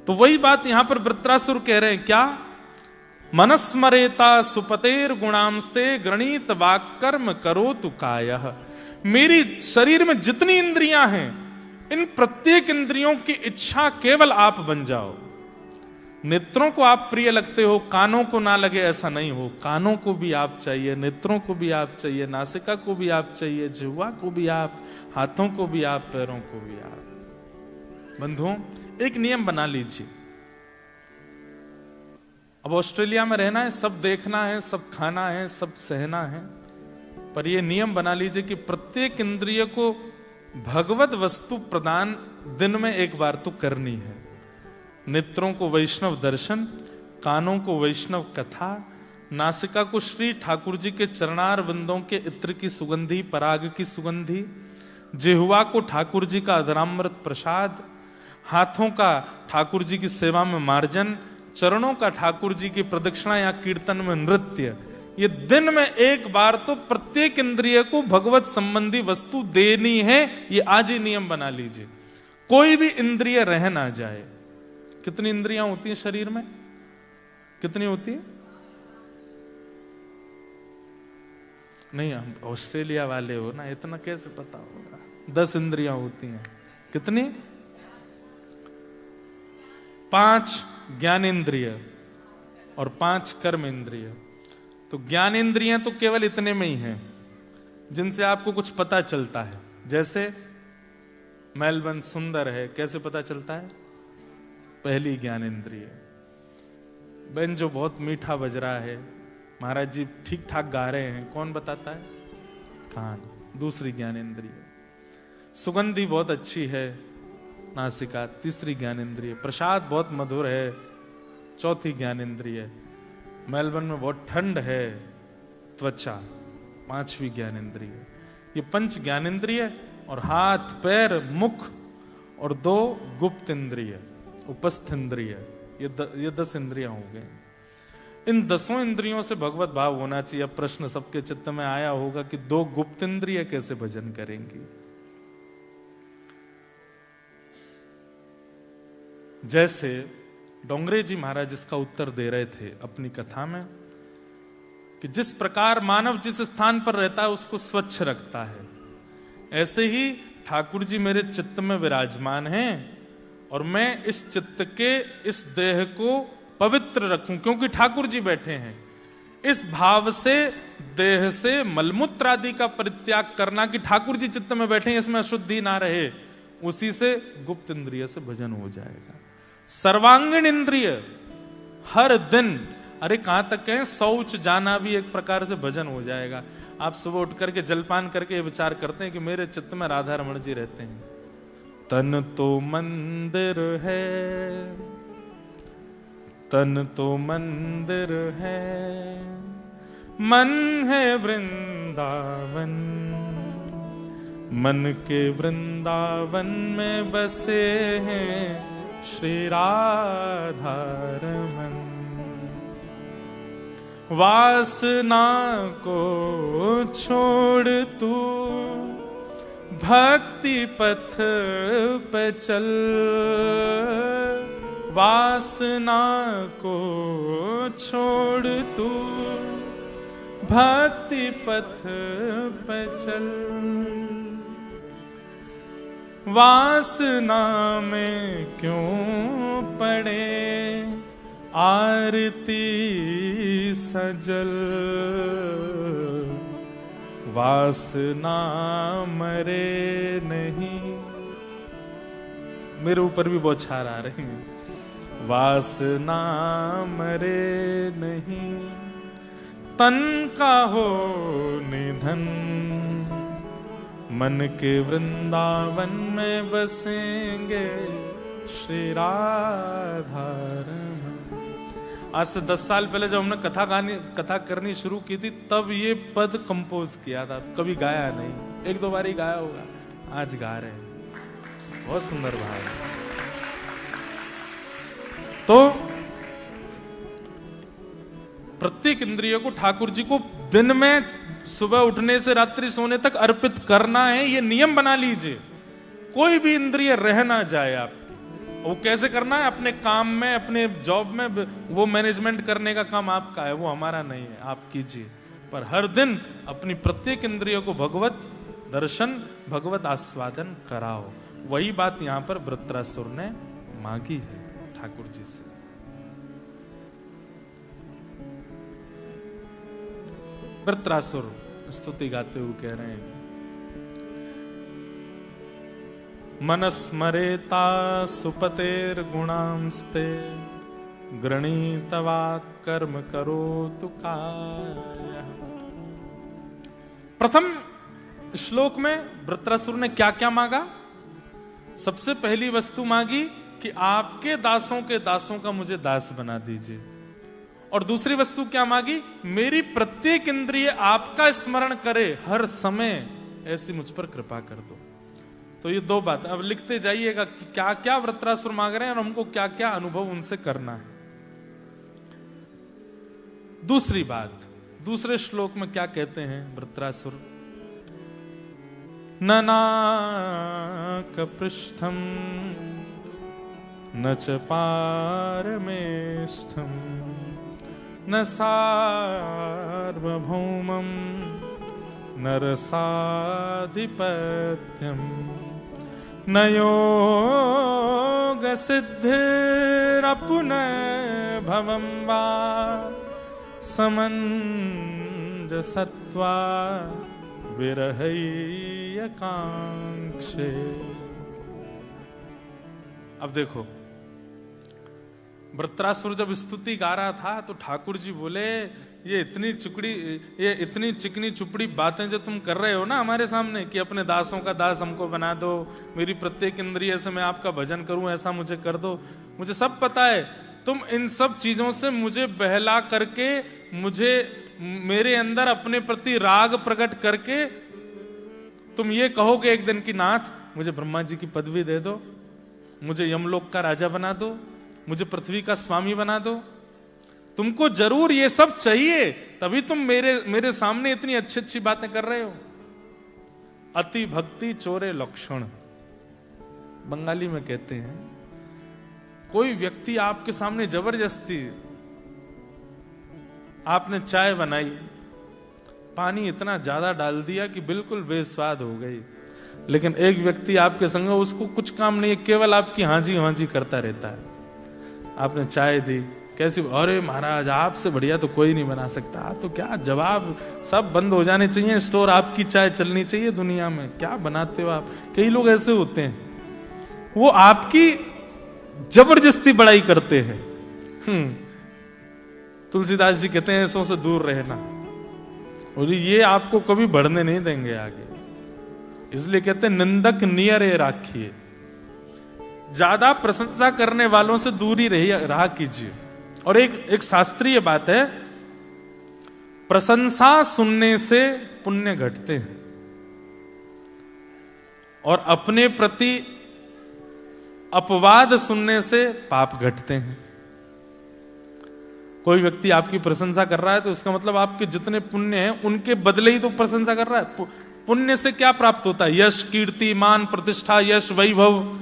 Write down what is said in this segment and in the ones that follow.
तो वही बात यहां पर वृत्रासुर कह रहे हैं, क्या? मनस्मरेता सुपतेर गुणांस्ते गणित वाक्कर्म करो तु कायः। मेरी शरीर में जितनी इंद्रियां हैं, इन प्रत्येक इंद्रियों की इच्छा केवल आप बन जाओ। नेत्रों को आप प्रिय लगते हो, कानों को ना लगे, ऐसा नहीं हो। कानों को भी आप चाहिए, नेत्रों को भी आप चाहिए, नासिका को भी आप चाहिए, जिह्वा को भी आप, हाथों को भी आप, पैरों को भी आप। बंधुओं, एक नियम बना लीजिए। अब ऑस्ट्रेलिया में रहना है, सब देखना है, सब खाना है, सब सहना है, पर यह नियम बना लीजिए कि प्रत्येक इंद्रिय को भगवत वस्तु प्रदान दिन में एक बार तो करनी है। नेत्रों को वैष्णव दर्शन, कानों को वैष्णव कथा, नासिका को श्री ठाकुर जी के चरणार विंदों के इत्र की सुगंधी, पराग की सुगंधी, जिह्वा को ठाकुर जी का अधरामृत प्रसाद, हाथों का ठाकुर जी की सेवा में मार्जन, चरणों का ठाकुर जी की प्रदक्षिणा या कीर्तन में नृत्य। ये दिन में एक बार तो प्रत्येक इंद्रिय को भगवत संबंधी वस्तु देनी है। ये आज ही नियम बना लीजिए, कोई भी इंद्रिय रह ना जाए। कितनी इंद्रियां होती हैं शरीर में? कितनी होती है? नहीं, हम ऑस्ट्रेलिया वाले हो ना, इतना कैसे पता होगा? 10 इंद्रियां होती हैं। कितनी? 5 ज्ञानेंद्रिय और 5 कर्म इंद्रिय। तो ज्ञानेंद्रियां तो केवल इतने में ही हैं जिनसे आपको कुछ पता चलता है। जैसे मेलबर्न सुंदर है, कैसे पता चलता है? पहली ज्ञानेंद्रिय। बेंजो बहुत मीठा बज रहा है, महाराज जी ठीक ठाक गा रहे हैं, कौन बताता है? कान, दूसरी ज्ञानेंद्रिय। सुगंधी बहुत अच्छी है, नासिका, तीसरी ज्ञानेंद्रिय। प्रसाद बहुत मधुर है, चौथी ज्ञानेंद्रिय। मेलबर्न में बहुत ठंड है, त्वचा, 5वीं ज्ञानेंद्रिय। ये 5 ज्ञानेंद्रिय और हाथ, पैर, मुख और 2 गुप्त इंद्रिय, उपस्थ इंद्रिय, ये 10 इंद्रियां हो गए। इन 10 इंद्रियों से भगवत भाव होना चाहिए। अब प्रश्न सबके चित्त में आया होगा कि 2 गुप्त इंद्रिय कैसे भजन करेंगी? जैसे डोंगरे जी महाराज इसका उत्तर दे रहे थे अपनी कथा में कि जिस प्रकार मानव जिस स्थान पर रहता है उसको स्वच्छ रखता है, ऐसे ही ठाकुर जी मेरे चित्त में विराजमान हैं और मैं इस चित्त के इस देह को पवित्र रखूं, क्योंकि ठाकुर जी बैठे हैं। इस भाव से देह से मलमूत्र आदि का परित्याग करना कि ठाकुर जी चित्त में बैठे हैं, इसमें अशुद्धि ना रहे, उसी से गुप्त इंद्रिय से भजन हो जाएगा। सर्वांगीण इंद्रिय हर दिन, अरे कहां तक कहें, शौच जाना भी एक प्रकार से भजन हो जाएगा। आप सुबह उठ करके जलपान करके विचार करते हैं कि मेरे चित्त में राधा रमण जी रहते हैं। तन तो मंदिर है, तन तो मंदिर है, मन है वृंदावन, मन के वृंदावन में बसे हैं श्री राधा रमन। वासना को छोड़ तू भक्ति पथ पे चल, वासना को छोड़ तू भक्ति पथ पे चल। वासना में क्यों पड़े आरती सजल, वासना मरे नहीं। मेरे ऊपर भी बहुत छार आ रहे हैं। वासना मरे नहीं, तन का हो निधन, मन के वृंदावन में बसेंगे श्री राधा रमण। आज से 10 साल पहले जब हमने कथा करनी शुरू की थी, तब ये पद कंपोज किया था, कभी गाया नहीं, 1-2 बार ही गाया होगा, आज गा रहे हैं। बहुत सुंदर भाव है। तो प्रत्येक इंद्रिय को ठाकुर जी को दिन में सुबह उठने से रात्रि सोने तक अर्पित करना है, ये नियम बना लीजिए। कोई भी इंद्रिय रह ना जाए आपकी। वो कैसे करना है? अपने काम में, अपने जॉब में, वो मैनेजमेंट करने का काम आपका है, वो हमारा नहीं है, आप कीजिए। पर हर दिन अपनी प्रत्येक इंद्रियों को भगवत दर्शन, भगवत आस्वादन कराओ। वही बात यहां पर वृत्रासुर ने मांगी है ठाकुर जी से। वृत्रासुर स्तुति गाते हुए कह रहे हैं, मनस्मरेता सुपतेर गुणांस्ते गृणीतवा कर्म करो तुकाय। प्रथम श्लोक में वृत्रासुर ने क्या क्या मांगा? सबसे पहली वस्तु मांगी कि आपके दासों के दासों का मुझे दास बना दीजिए। और दूसरी वस्तु क्या मांगी? मेरी प्रत्येक इंद्रिय आपका स्मरण करे हर समय, ऐसी मुझ पर कृपा कर दो। तो ये दो बात, अब लिखते जाइएगा कि क्या क्या वृत्रासुर मांग रहे हैं और हमको क्या क्या अनुभव उनसे करना है। दूसरी बात, दूसरे श्लोक में क्या कहते हैं वृत्रासुर? न नाकपृष्ठम न च पारमेष्ठम न सार्वभौमं न रसाधिपत्यम न योगसिद्धिरपुनर्भवं वा समञ्जसत्वा विरहैकांक्षे। अब देखो, वृत्रासुर जब स्तुति गा रहा था तो ठाकुर जी बोले, ये इतनी चिकनी चुपड़ी बातें जो तुम कर रहे हो ना हमारे सामने, कि अपने दासों का दास हमको बना दो, मेरी प्रत्येक इंद्रिय से मैं आपका भजन करूं, ऐसा मुझे कर दो, मुझे सब पता है। तुम इन सब चीजों से मुझे बहला करके, मुझे मेरे अंदर अपने प्रति राग प्रकट करके तुम ये कहोगे एक दिन कि नाथ मुझे ब्रह्मा जी की पदवी दे दो, मुझे यमलोक का राजा बना दो, मुझे पृथ्वी का स्वामी बना दो। तुमको जरूर ये सब चाहिए, तभी तुम मेरे सामने इतनी अच्छी अच्छी बातें कर रहे हो। अति भक्ति चोरे लक्षण, बंगाली में कहते हैं, कोई व्यक्ति आपके सामने जबरदस्ती, आपने चाय बनाई, पानी इतना ज्यादा डाल दिया कि बिल्कुल बेस्वाद हो गई, लेकिन एक व्यक्ति आपके संग, उसको कुछ काम नहीं है, केवल आपकी हाजी हाजी करता रहता है। आपने चाय दी, कैसी, अरे महाराज आपसे बढ़िया तो कोई नहीं बना सकता, तो क्या जवाब, सब बंद हो जाने चाहिए स्टोर, आपकी चाय चलनी चाहिए दुनिया में, क्या बनाते हो आप। कई लोग ऐसे होते हैं, वो आपकी जबरदस्ती बड़ाई करते हैं। तुलसीदास जी कहते हैं ऐसों से दूर रहना, और ये आपको कभी बढ़ने नहीं देंगे आगे। इसलिए कहते हैं निंदक नियरे राखिए, ज्यादा प्रशंसा करने वालों से दूरी रहा कीजिए। और एक शास्त्रीय बात है, प्रशंसा सुनने से पुण्य घटते हैं और अपने प्रति अपवाद सुनने से पाप घटते हैं। कोई व्यक्ति आपकी प्रशंसा कर रहा है तो इसका मतलब आपके जितने पुण्य हैं उनके बदले ही तो प्रशंसा कर रहा है। पुण्य से क्या प्राप्त होता है? यश, कीर्ति, मान, प्रतिष्ठा, यश, वैभव,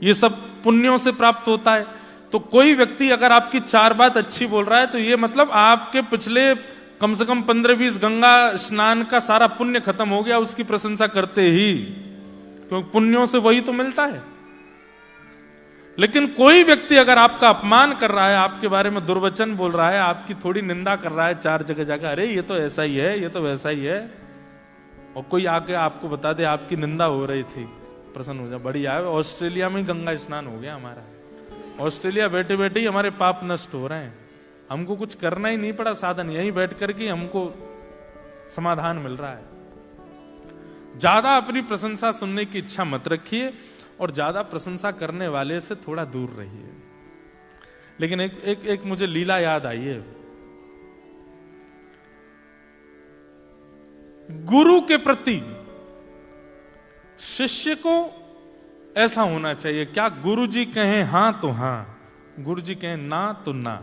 ये सब पुण्यों से प्राप्त होता है। तो कोई व्यक्ति अगर आपकी चार बात अच्छी बोल रहा है तो ये मतलब आपके पिछले कम से कम 15-20 गंगा स्नान का सारा पुण्य खत्म हो गया उसकी प्रशंसा करते ही, क्योंकि पुण्यों से वही तो मिलता है। लेकिन कोई व्यक्ति अगर आपका अपमान कर रहा है, आपके बारे में दुर्वचन बोल रहा है, आपकी थोड़ी निंदा कर रहा है चार जगह जाकर, अरे ये तो ऐसा ही है, ये तो वैसा ही है, और कोई आके आपको बता दे आपकी निंदा हो रही थी, प्रसन्न हो जाए, बढ़िया है। ऑस्ट्रेलिया में गंगा स्नान हो गया हमारा, ऑस्ट्रेलिया बैठे बैठे ही हमारे पाप नष्ट हो रहे हैं, हमको कुछ करना ही नहीं पड़ा, साधन यहीं बैठ करके हमको समाधान मिल रहा है। ज्यादा अपनी प्रशंसा सुनने की इच्छा मत रखिए और ज्यादा प्रशंसा करने वाले से थोड़ा दूर रहिए। लेकिन एक मुझे लीला याद आई है। गुरु के प्रति शिष्य को ऐसा होना चाहिए, क्या गुरु जी कहें हां तो हां, गुरु जी कहें ना तो ना,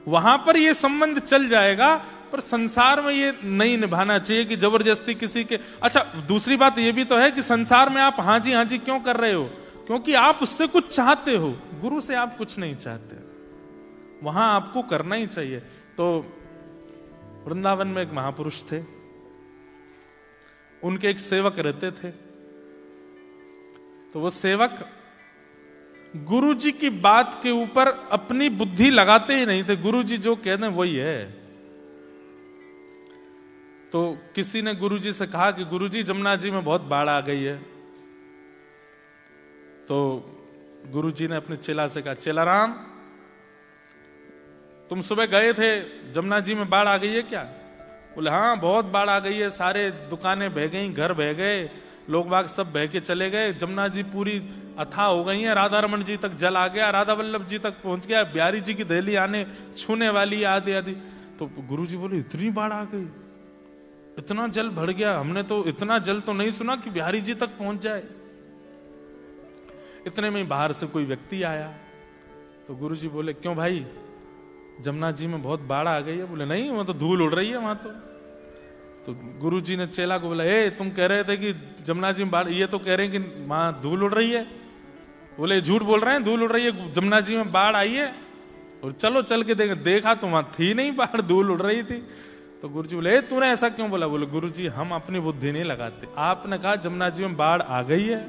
वहां पर यह संबंध चल जाएगा। पर संसार में ये नहीं निभाना चाहिए कि जबरदस्ती किसी के। अच्छा, दूसरी बात ये भी तो है कि संसार में आप हां जी क्यों कर रहे हो? क्योंकि आप उससे कुछ चाहते हो, गुरु से आप कुछ नहीं चाहते, वहां आपको करना ही चाहिए। तो वृंदावन में एक महापुरुष थे, उनके एक सेवक रहते थे। तो वो सेवक गुरु जी की बात के ऊपर अपनी बुद्धि लगाते ही नहीं थे, गुरु जी जो कह दें वही है। तो किसी ने गुरु जी से कहा कि गुरु जी जमुना जी में बहुत बाढ़ आ गई है। तो गुरु जी ने अपने चेला से कहा, चेला राम, तुम सुबह गए थे, जमुना जी में बाढ़ आ गई है क्या? बोले हाँ बहुत बाढ़ आ गई है, सारे दुकानें बह गई, घर बह गए, लोग बाग सब बह के चले गए, जमुना जी पूरी अथाह हो गई है, राधा रमन जी तक जल आ गया, राधा वल्लभ जी तक पहुंच गया, बिहारी जी की दहली आने छूने वाली आदि आदि। तो गुरु जी बोले इतनी बाढ़ आ गई, इतना जल भर गया, हमने तो इतना जल तो नहीं सुना कि बिहारी जी तक पहुंच जाए। इतने में बाहर से कोई व्यक्ति आया। तो गुरु जी बोले क्यों भाई, जमुना जी में बहुत बाढ़ आ गई है? बोले नहीं, वहां तो धूल उड़ रही है वहां तो गुरु जी ने चेला को बोला, ए तुम कह रहे थे कि जमुना जी में बाढ़, ये तो कह रहे हैं कि वहां धूल उड़ रही है। बोले झूठ बोल रहे हैं, धूल उड़ रही है, जमुना जी में बाढ़ आई है। और चलो चल के देखा तो वहां थी नहीं बाढ़, धूल उड़ रही थी। तो गुरु जी बोले तूने ऐसा क्यों बोला? बोले गुरु जी हम अपनी बुद्धि नहीं लगाते, आपने कहा जमुना जी में बाढ़ आ गई है,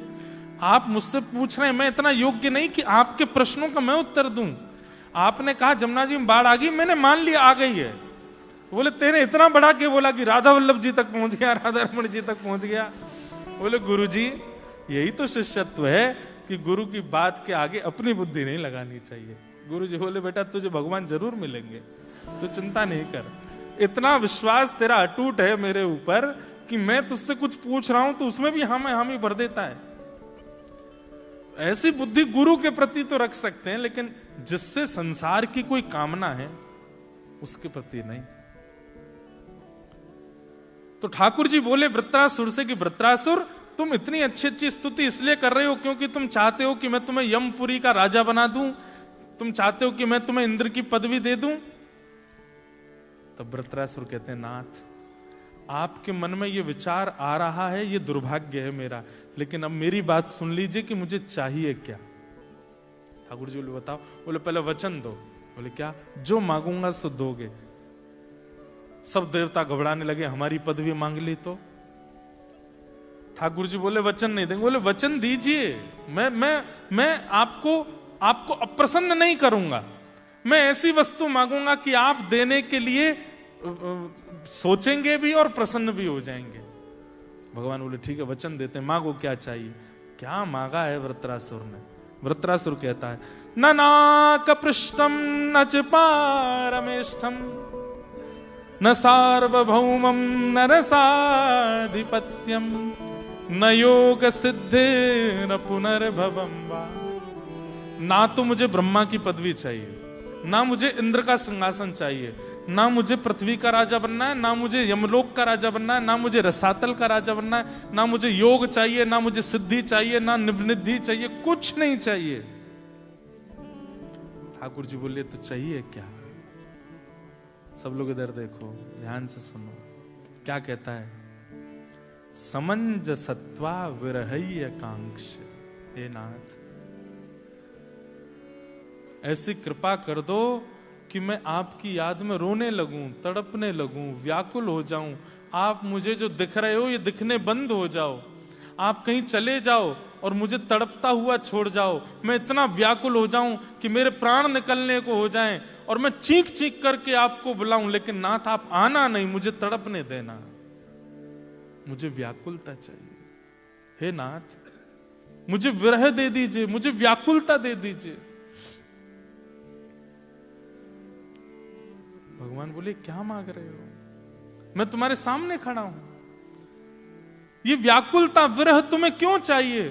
आप मुझसे पूछ रहे हैं, मैं इतना योग्य नहीं कि आपके प्रश्नों का मैं उत्तर दूं। आपने कहा जमुना जी में बाढ़ आ गई, मैंने मान लिया आ गई है। बोले तेरे इतना बड़ा के बोला कि राधा वल्लभ जी तक पहुंच गया, राधा रमन जी तक पहुंच गया। बोले गुरु जी यही तो शिष्यत्व है कि गुरु की बात के आगे अपनी बुद्धि नहीं लगानी चाहिए। गुरु जी बोले बेटा तुझे भगवान जरूर मिलेंगे, तू चिंता नहीं कर, इतना विश्वास तेरा अटूट है मेरे ऊपर कि मैं तुझसे कुछ पूछ रहा हूं तो उसमें भी हामी भर देता है। ऐसी बुद्धि गुरु के प्रति तो रख सकते हैं, लेकिन जिससे संसार की कोई कामना है उसके प्रति नहीं। तो ठाकुर जी बोले वृत्रासुर से कि वृत्रासुर तुम इतनी अच्छी अच्छी स्तुति इसलिए कर रहे हो क्योंकि तुम चाहते हो कि मैं तुम्हें यमपुरी का राजा बना दूं, तुम चाहते हो कि मैं तुम्हें इंद्र की पदवी दे दूं। तब वृत्रासुर कहते हैं नाथ, आपके मन में ये विचार आ रहा है, ये दुर्भाग्य है मेरा, लेकिन अब मेरी बात सुन लीजिए कि मुझे चाहिए क्या। ठाकुर जी बोले बताओ। बोले पहले वचन दो। बोले क्या? जो मांगूंगा सो दोगे। सब देवता घबराने लगे, हमारी पदवी मांग ली तो? ठाकुर जी बोले वचन नहीं देंगे। बोले वचन दीजिए, मैं आपको अप्रसन्न नहीं करूंगा, मैं ऐसी वस्तु मांगूंगा कि आप देने के लिए सोचेंगे भी और प्रसन्न भी हो जाएंगे। भगवान बोले ठीक है वचन देते हैं, मांगो क्या चाहिए। क्या मांगा है वृत्रासुर ने? वृत्रासुर कहता है न नाक पृष्ठम न च पारमेष्ठम न सार्वभौमम न रसाधिपत्यम न योग सिद्धि न पुनर्भवम वा। ना तो मुझे ब्रह्मा की पदवी चाहिए, ना मुझे इंद्र का सिंहासन चाहिए, ना मुझे पृथ्वी का राजा बनना है, ना मुझे यमलोक का राजा बनना है, ना मुझे रसातल का राजा बनना है, ना मुझे योग चाहिए, ना मुझे सिद्धि चाहिए, ना निधि चाहिए, कुछ नहीं चाहिए। ठाकुर जी बोले तो चाहिए क्या? सब लोग इधर देखो, ध्यान से सुनो, क्या कहता है? समंजसत्वा विरहय कांक्ष। हे नाथ ऐसी कृपा कर दो कि मैं आपकी याद में रोने लगूं, तड़पने लगूं, व्याकुल हो जाऊं। आप मुझे जो दिख रहे हो ये दिखने बंद हो जाओ, आप कहीं चले जाओ और मुझे तड़पता हुआ छोड़ जाओ। मैं इतना व्याकुल हो जाऊं कि मेरे प्राण निकलने को हो जाएं और मैं चीख चीख करके आपको बुलाऊं, लेकिन नाथ आप आना नहीं, मुझे तड़पने देना, मुझे व्याकुलता चाहिए। हे नाथ मुझे विरह दे दीजिए, मुझे व्याकुलता दे दीजिए। भगवान बोले क्या मांग रहे हो? मैं तुम्हारे सामने खड़ा हूं, ये व्याकुलता विरह तुम्हें क्यों चाहिए?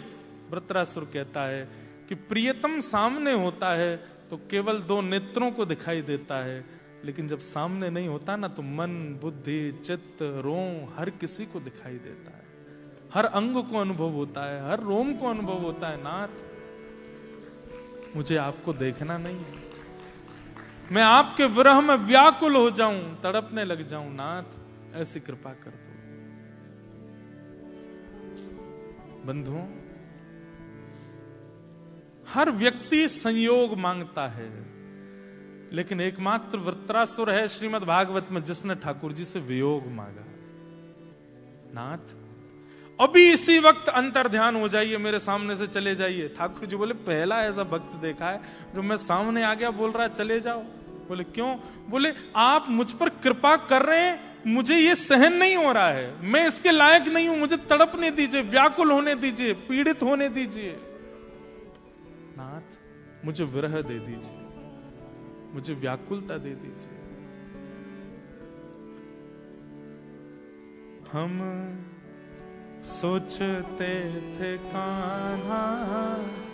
वृत्रासुर कहता है कि प्रियतम सामने होता है तो केवल दो नेत्रों को दिखाई देता है, लेकिन जब सामने नहीं होता ना तो मन, बुद्धि, चित्त, रोम हर किसी को दिखाई देता है, हर अंग को अनुभव होता है, हर रोम को अनुभव होता है। नाथ मुझे आपको देखना नहीं है, मैं आपके विरह में व्याकुल हो जाऊं, तड़पने लग जाऊं। नाथ ऐसी कृपा कर दो। बंधुओं हर व्यक्ति संयोग मांगता है, लेकिन एकमात्र वृत्रासुर है श्रीमद् भागवत में जिसने ठाकुर जी से वियोग मांगा। नाथ अभी इसी वक्त अंतर ध्यान हो जाइए, मेरे सामने से चले जाइए। ठाकुर जी बोले पहला ऐसा भक्त देखा है जो मैं सामने आ गया बोल रहा है चले जाओ। बोले क्यों? बोले आप मुझ पर कृपा कर रहे हैं, मुझे ये सहन नहीं हो रहा है, मैं इसके लायक नहीं हूं, मुझे तड़पने दीजिए, व्याकुल होने दीजिए, पीड़ित होने दीजिए। नाथ मुझे विरह दे दीजिए, मुझे व्याकुलता दे दीजिए। हम सोचते थे कान्हा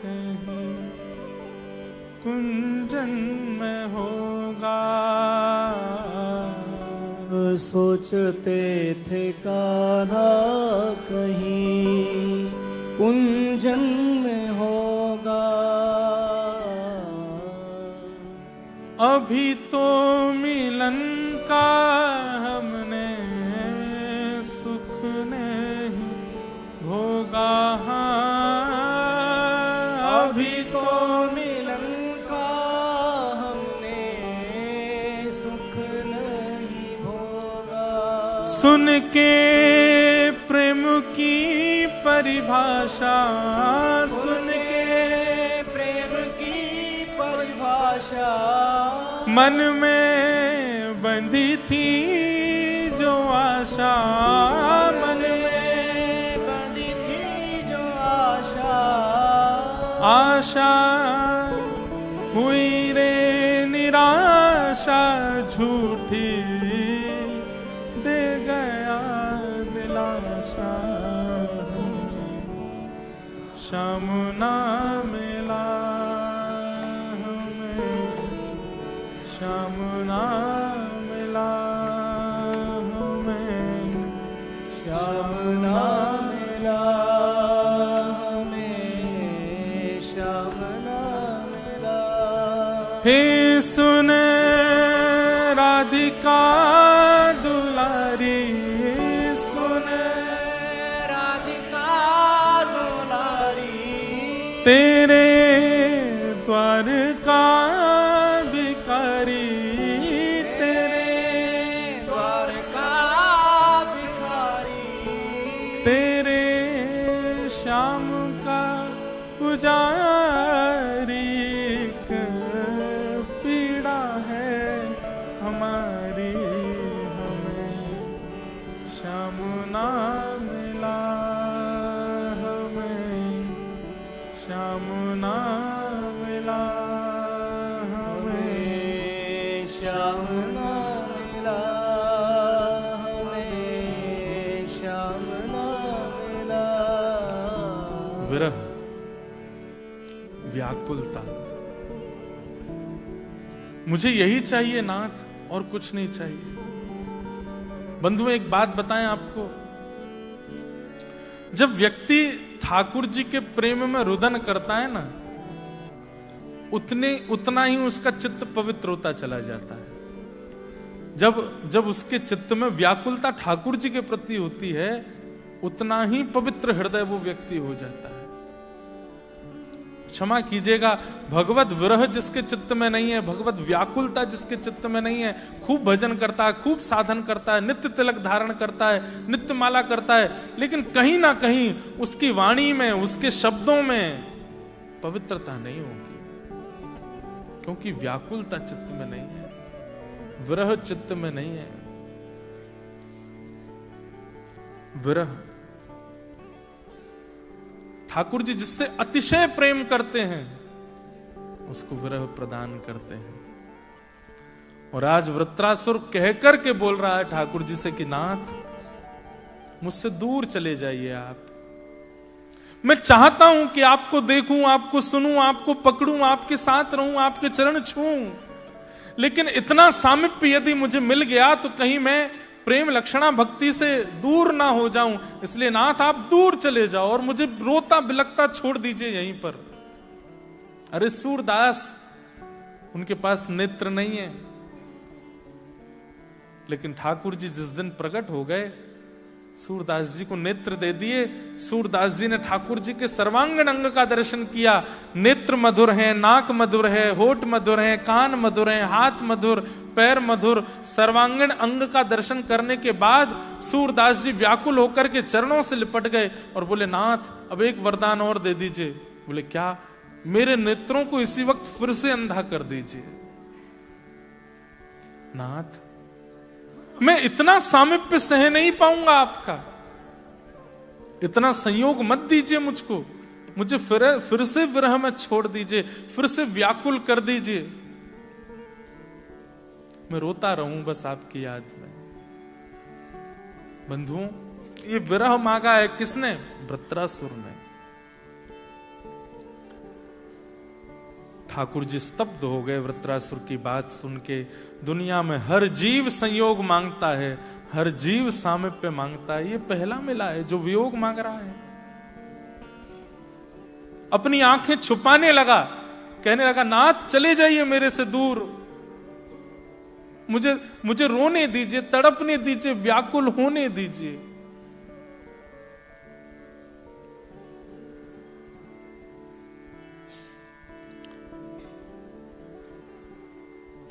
कहीं कुंजन में होगा, सोचते थे कान्हा कहीं कुंजन में होगा। अभी तो मिलन का हमने सुख नहीं भोगा। अभी तो मिलन का हमने सुख नहीं भोगा। सुन के प्रेम की परिभाषा, सुन के प्रेम की परिभाषा, मन में बंधी थी जो आशा, मन में बंधी थी जो आशा, आशा हुई रे निराशा, झूठी दे गया दिलासा। श्याम ना मिला हमें, श्याम ना मिला हमें, श्याम ना मिला हमें, श्याम ना मिला। हे सुन राधिका दुलारी, सुन राधिका दुलारी, तेरे द्वार का भिखारी, तेरे द्वार का भिखारी, तेरे श्याम का पुजारी। एक पीड़ा है हमारी, हमें श्याम ना मिला हमें, श्याम ना मिला हमें, श्याम ना मिला हमें, श्याम ना मिला। विरह, व्याकुलता, मुझे यही चाहिए नाथ और कुछ नहीं चाहिए। बंधुओं एक बात बताएं आपको, जब व्यक्ति ठाकुर जी के प्रेम में रुदन करता है ना, उतना ही उसका चित्त पवित्र होता चला जाता है। जब उसके चित्त में व्याकुलता ठाकुर जी के प्रति होती है, उतना ही पवित्र हृदय वो व्यक्ति हो जाता है। क्षमा कीजिएगा, भगवत विरह जिसके चित्त में नहीं है, भगवत व्याकुलता जिसके चित्त में नहीं है, खूब भजन करता है, खूब साधन करता है, नित्य तिलक धारण करता है, नित्य माला करता है, लेकिन कहीं ना कहीं उसकी वाणी में, उसके शब्दों में पवित्रता नहीं होगी, क्योंकि व्याकुलता चित्त में नहीं है, विरह चित्त में नहीं है। विरह, ठाकुर जी जिससे अतिशय प्रेम करते हैं उसको विरह प्रदान करते हैं। और आज वृत्रासुर कहकर के बोल रहा है ठाकुर जी से कि नाथ मुझसे दूर चले जाइए आप, मैं चाहता हूं कि आपको देखूं, आपको सुनूं, आपको पकड़ूं, आपके साथ रहूं, आपके चरण छूऊं, लेकिन इतना सामिप्य यदि मुझे मिल गया तो कहीं मैं प्रेम लक्षणा भक्ति से दूर ना हो जाऊं, इसलिए नाथ आप दूर चले जाओ और मुझे रोता बिलखता छोड़ दीजिए यहीं पर। अरे सूरदास, उनके पास नेत्र नहीं है, लेकिन ठाकुर जी जिस दिन प्रकट हो गए, सूरदास जी को नेत्र दे दिए। सूरदास जी ने ठाकुर जी के सर्वांगीण अंग का दर्शन किया। नेत्र मधुर हैं, नाक मधुर है, होठ मधुर हैं, कान मधुर हैं, हाथ मधुर, पैर मधुर, सर्वांगीण अंग का दर्शन करने के बाद सूरदास जी व्याकुल होकर के चरणों से लिपट गए और बोले, नाथ अब एक वरदान और दे दीजिए। बोले, क्या? मेरे नेत्रों को इसी वक्त फिर से अंधा कर दीजिए। नाथ, मैं इतना सामिप्य सह नहीं पाऊंगा आपका, इतना संयोग मत दीजिए मुझको, मुझे फिर से विरह में छोड़ दीजिए, फिर से व्याकुल कर दीजिए, मैं रोता रहूं बस आपकी याद में। बंधुओं, ये विरह मांगा है किसने? वृत्रासुर ने। ठाकुर जी स्तब्ध हो गए वृत्रासुर की बात सुन के। दुनिया में हर जीव संयोग मांगता है, हर जीव सामिप्य मांगता है, ये पहला मिला है जो वियोग मांग रहा है। अपनी आंखें छुपाने लगा, कहने लगा, नाथ चले जाइए मेरे से दूर, मुझे रोने दीजिए, तड़पने दीजिए, व्याकुल होने दीजिए।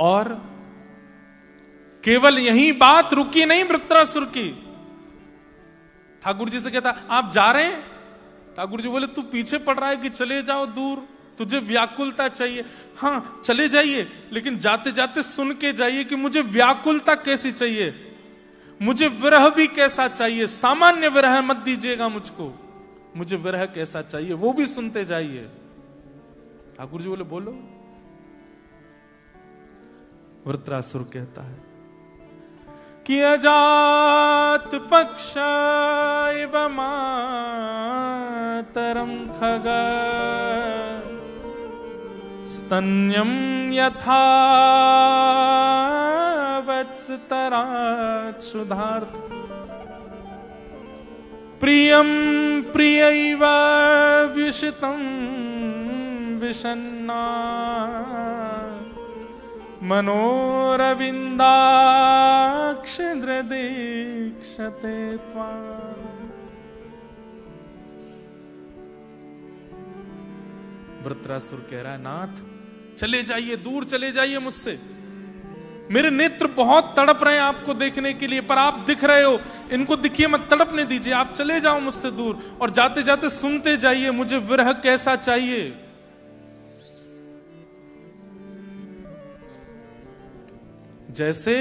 और केवल यही बात रुकी नहीं वृत्रासुर की। ठाकुर जी से कहता, आप जा रहे हैं? ठाकुर जी बोले, तू पीछे पड़ रहा है कि चले जाओ दूर, तुझे व्याकुलता चाहिए। हाँ चले जाइए, लेकिन जाते जाते सुन के जाइए कि मुझे व्याकुलता कैसी चाहिए, मुझे विरह भी कैसा चाहिए। सामान्य विरह मत दीजिएगा मुझको, मुझे विरह कैसा चाहिए वो भी सुनते जाइए। ठाकुर जी बोले, बोलो। वृत्रासुर कहता है कि अजात पक्ष इव मातरम खग स्तन्यम यथा वत्सतरात् सुधार्थ प्रियम प्रियैव विषितं विषन्ना मनोरविंदाक्षद्र दीक्षते त्वाम्। वृत्रासुर कह रहा है, नाथ चले जाइए, दूर चले जाइए मुझसे, मेरे नेत्र बहुत तड़प रहे हैं आपको देखने के लिए, पर आप दिख रहे हो, इनको दिखिए मत, तड़पने दीजिए, आप चले जाओ मुझसे दूर। और जाते जाते सुनते जाइए मुझे विरह कैसा चाहिए। जैसे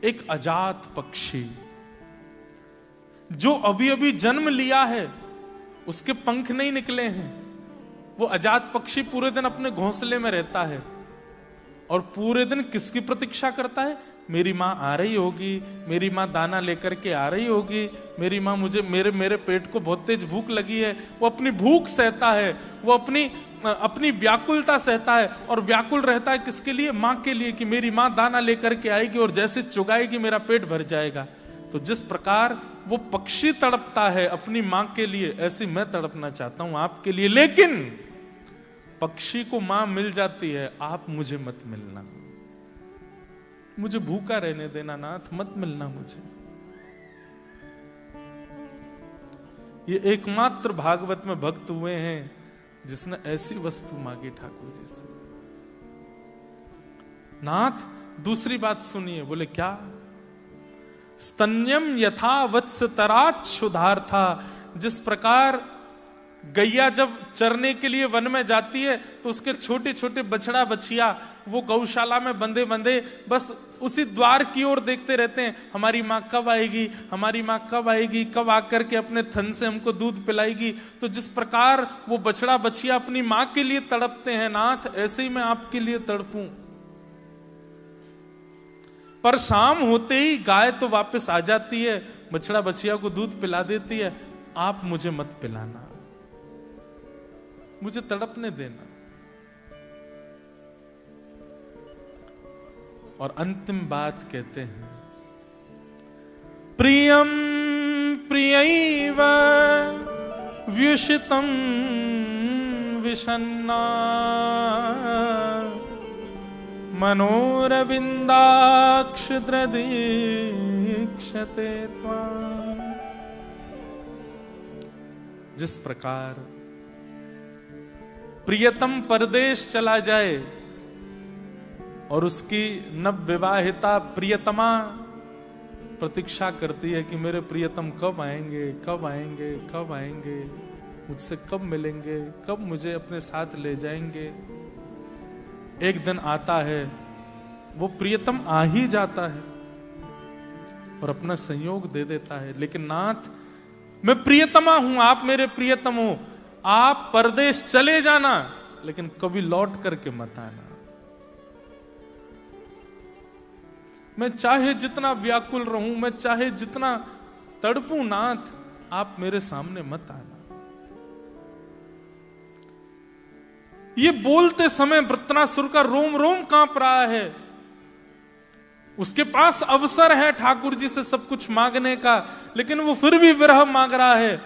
एक अजात पक्षी जो अभी अभी जन्म लिया है, उसके पंख नहीं निकले हैं, वो अजात पक्षी पूरे दिन अपने घोंसले में रहता है और पूरे दिन किसकी प्रतीक्षा करता है? मेरी माँ आ रही होगी, मेरी माँ दाना लेकर के आ रही होगी, मेरी माँ मुझे मेरे पेट को बहुत तेज भूख लगी है। वो अपनी भूख सहता है, वो अपनी व्याकुलता सहता है और व्याकुल रहता है किसके लिए? माँ के लिए, कि मेरी माँ दाना लेकर के आएगी और जैसे चुगाएगी मेरा पेट भर जाएगा। तो जिस प्रकार वो पक्षी तड़पता है अपनी माँ के लिए, ऐसी मैं तड़पना चाहता हूं आपके लिए। लेकिन पक्षी को माँ मिल जाती है, आप मुझे मत मिलना, मुझे भूखा रहने देना नाथ, मत मिलना मुझे। ये एकमात्र भागवत में भक्त हुए हैं जिसने ऐसी वस्तु मांगी ठाकुर जी से। नाथ दूसरी बात सुनिए। बोले, क्या? स्तन्यम यथा वत्सतरात् क्षुधार्था। जिस प्रकार गैया जब चरने के लिए वन में जाती है तो उसके छोटे छोटे बछड़ा बछिया वो गौशाला में बंधे बंधे बस उसी द्वार की ओर देखते रहते हैं, हमारी माँ कब आएगी, हमारी माँ कब आएगी, कब आकर के अपने थन से हमको दूध पिलाएगी। तो जिस प्रकार वो बछड़ा बछिया अपनी माँ के लिए तड़पते हैं नाथ, ऐसे ही मैं आपके लिए तड़पूं। पर शाम होते ही गाय तो वापस आ जाती है, बछड़ा बछिया को दूध पिला देती है, आप मुझे मत पिलाना, मुझे तड़पने देना। और अंतिम बात कहते हैं, प्रियम प्रियैव व्युषितं विषन्ना मनोरविंदाक्षद्र दीक्षते त्वाम्। जिस प्रकार प्रियतम परदेश चला जाए और उसकी नवविवाहिता प्रियतमा प्रतीक्षा करती है कि मेरे प्रियतम कब आएंगे, कब आएंगे, कब आएंगे, मुझसे कब मिलेंगे, कब मुझे अपने साथ ले जाएंगे। एक दिन आता है, वो प्रियतम आ ही जाता है और अपना संयोग दे देता है। लेकिन नाथ, मैं प्रियतमा हूं, आप मेरे प्रियतम हो, आप परदेश चले जाना लेकिन कभी लौट करके मत आना। मैं चाहे जितना व्याकुल रहूं, मैं चाहे जितना तड़पूं, नाथ आप मेरे सामने मत आना। ये बोलते समय वृत्रासुर का रोम रोम कांप रहा है। उसके पास अवसर है ठाकुर जी से सब कुछ मांगने का, लेकिन वो फिर भी विरह मांग रहा है।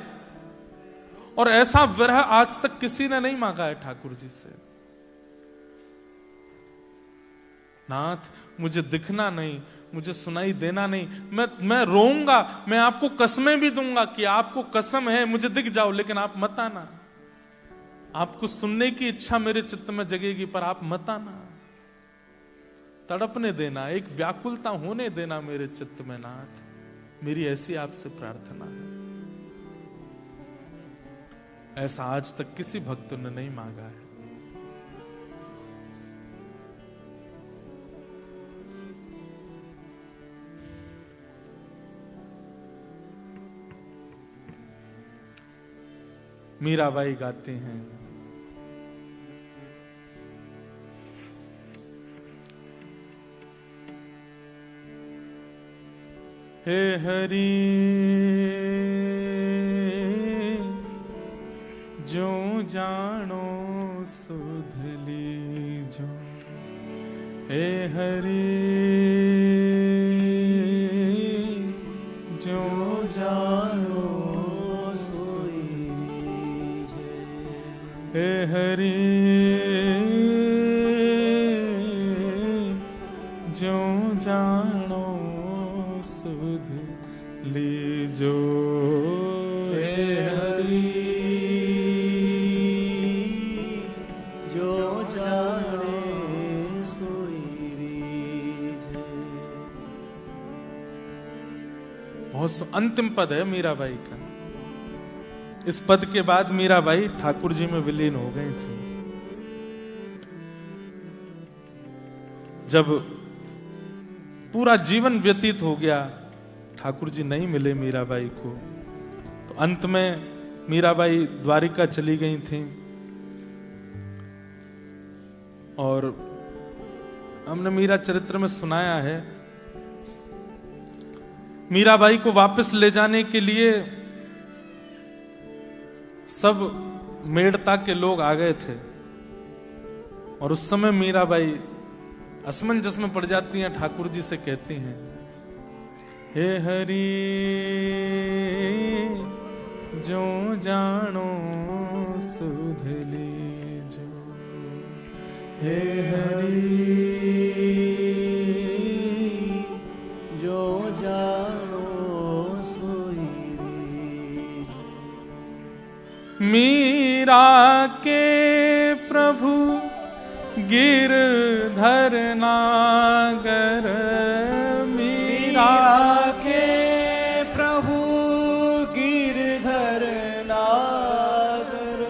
और ऐसा विरह आज तक किसी ने नहीं मांगा है ठाकुर जी से। नाथ, मुझे दिखना नहीं, मुझे सुनाई देना नहीं, मैं रोऊंगा, मैं आपको कसमें भी दूंगा कि आपको कसम है मुझे दिख जाओ, लेकिन आप मत आना। आपको सुनने की इच्छा मेरे चित्त में जगेगी, पर आप मत आना। तड़पने देना, एक व्याकुलता होने देना मेरे चित्त में नाथ, मेरी ऐसी आपसे प्रार्थना है। ऐसा आज तक किसी भक्त ने नहीं मांगा है। मीराबाई गाती हैं, हे हरि जो जानो सुध लीजो, हे हरि जो जानो सोई लीजे, हे हरि जो जानो सुध लीजो, हे हरि जो जाने सोई रीझे। बहुत अंतिम पद है मीराबाई का। इस पद के बाद मीराबाई ठाकुर जी में विलीन हो गई थी। जब पूरा जीवन व्यतीत हो गया, ठाकुर जी नहीं मिले मीराबाई को, तो अंत में मीराबाई द्वारिका चली गई थी। और हमने मीरा चरित्र में सुनाया है, मीराबाई को वापस ले जाने के लिए सब मेड़ता के लोग आ गए थे। और उस समय मीराबाई असमंजस में पड़ जाती हैं, ठाकुर जी से कहती हैं, हे हरि जो जानो सुध लीजो, हे हरि जो जानो सोई लीजो। मीरा के प्रभु गिरधर नागर, मीरा के प्रभु गिरधर नागर,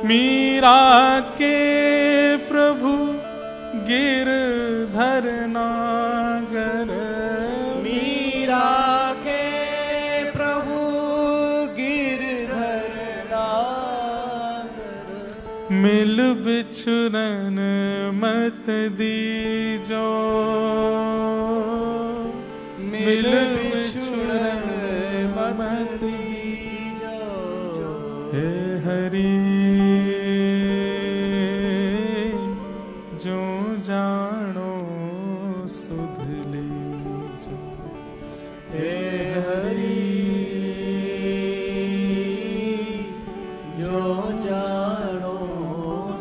मीरा के प्रभु गिरधर नागर, मीरा के प्रभु गिरधर नागर, मिल बिछुरन मत दीजो, मिल बिछुरन मत दीजो, हे हरि जो जानो सुध लीजो, हे हरि जो जानो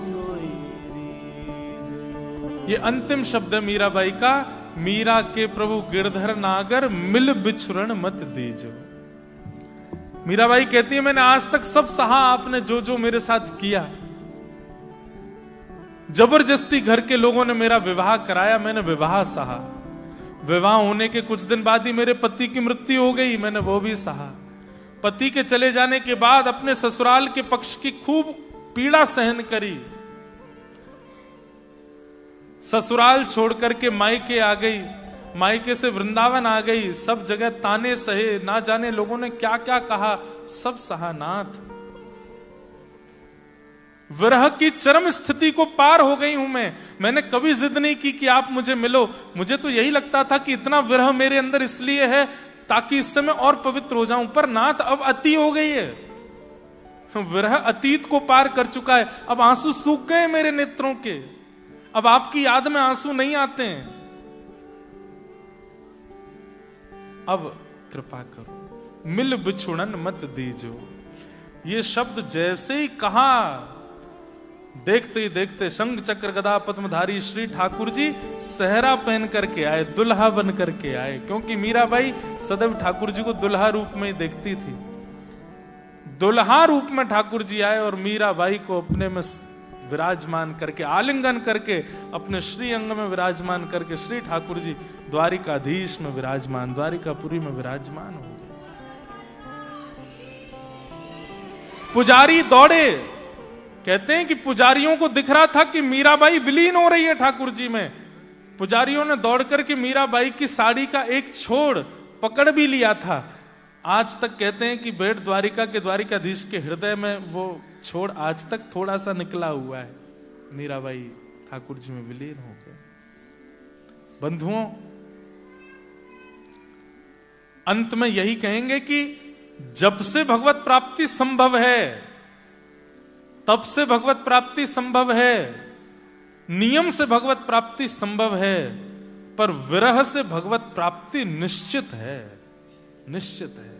सोई रीझे। ये अंतिम शब्द है मीराबाई का, मीरा के प्रभु गिरधर नागर, मिल बिछुरन मत दीजो। मीराबाई कहती है मैंने आज तक सब सहा, आपने जो जो मेरे साथ किया। जबरदस्ती घर के लोगों ने मेरा विवाह कराया, मैंने विवाह सहा। विवाह होने के कुछ दिन बाद ही मेरे पति की मृत्यु हो गई, मैंने वो भी सहा। पति के चले जाने के बाद अपने ससुराल के पक्ष की खूब पीड़ा सहन करी। ससुराल छोड़ करके मायके आ गई, मायके से वृंदावन आ गई, सब जगह ताने सहे, ना जाने लोगों ने क्या क्या कहा, सब सहा नाथ। विरह की चरम स्थिति को पार हो गई हूं मैंने कभी जिद नहीं की कि आप मुझे मिलो। मुझे तो यही लगता था कि इतना विरह मेरे अंदर इसलिए है ताकि इससे मैं और पवित्र हो जाऊं, पर नाथ अब अति हो गई है। विरह अतीत को पार कर चुका है, अब आंसू सूख गए मेरे नेत्रों के, अब आपकी याद में आंसू नहीं आते हैं। अब कृपा करो मिल बिछुड़न मत दीजो। ये शब्द जैसे ही कहा, देखते ही देखते शंख चक्र गदा पद्मधारी श्री ठाकुर जी सहरा पहन करके आए, दुल्हा बन करके आए। क्योंकि मीराबाई सदैव ठाकुर जी को दुल्हा रूप में ही देखती थी। दुल्हा रूप में ठाकुर जी आए और मीराबाई को अपने में विराजमान करके, आलिंगन करके, अपने श्री अंग में विराजमान करके श्री ठाकुर जी द्वारिकाधीश में विराजमान, द्वारिकापुरी में विराजमान हो गए। पुजारी दौड़े, कहते हैं कि पुजारियों को दिख रहा था कि मीराबाई विलीन हो रही है ठाकुर जी में। पुजारियों ने दौड़ करके मीराबाई की साड़ी का एक छोड़ पकड़ भी लिया था। आज तक कहते हैं कि बेट द्वारिका के द्वारिकाधीश के हृदय में वो छोड़ आज तक थोड़ा सा निकला हुआ है। मीराबाई ठाकुर जी में विलीन हो गए। बंधुओं, अंत में यही कहेंगे कि जब से भगवत प्राप्ति संभव है तब से भगवत प्राप्ति संभव है, नियम से भगवत प्राप्ति संभव है, पर विरह से भगवत प्राप्ति निश्चित है, निश्चित है।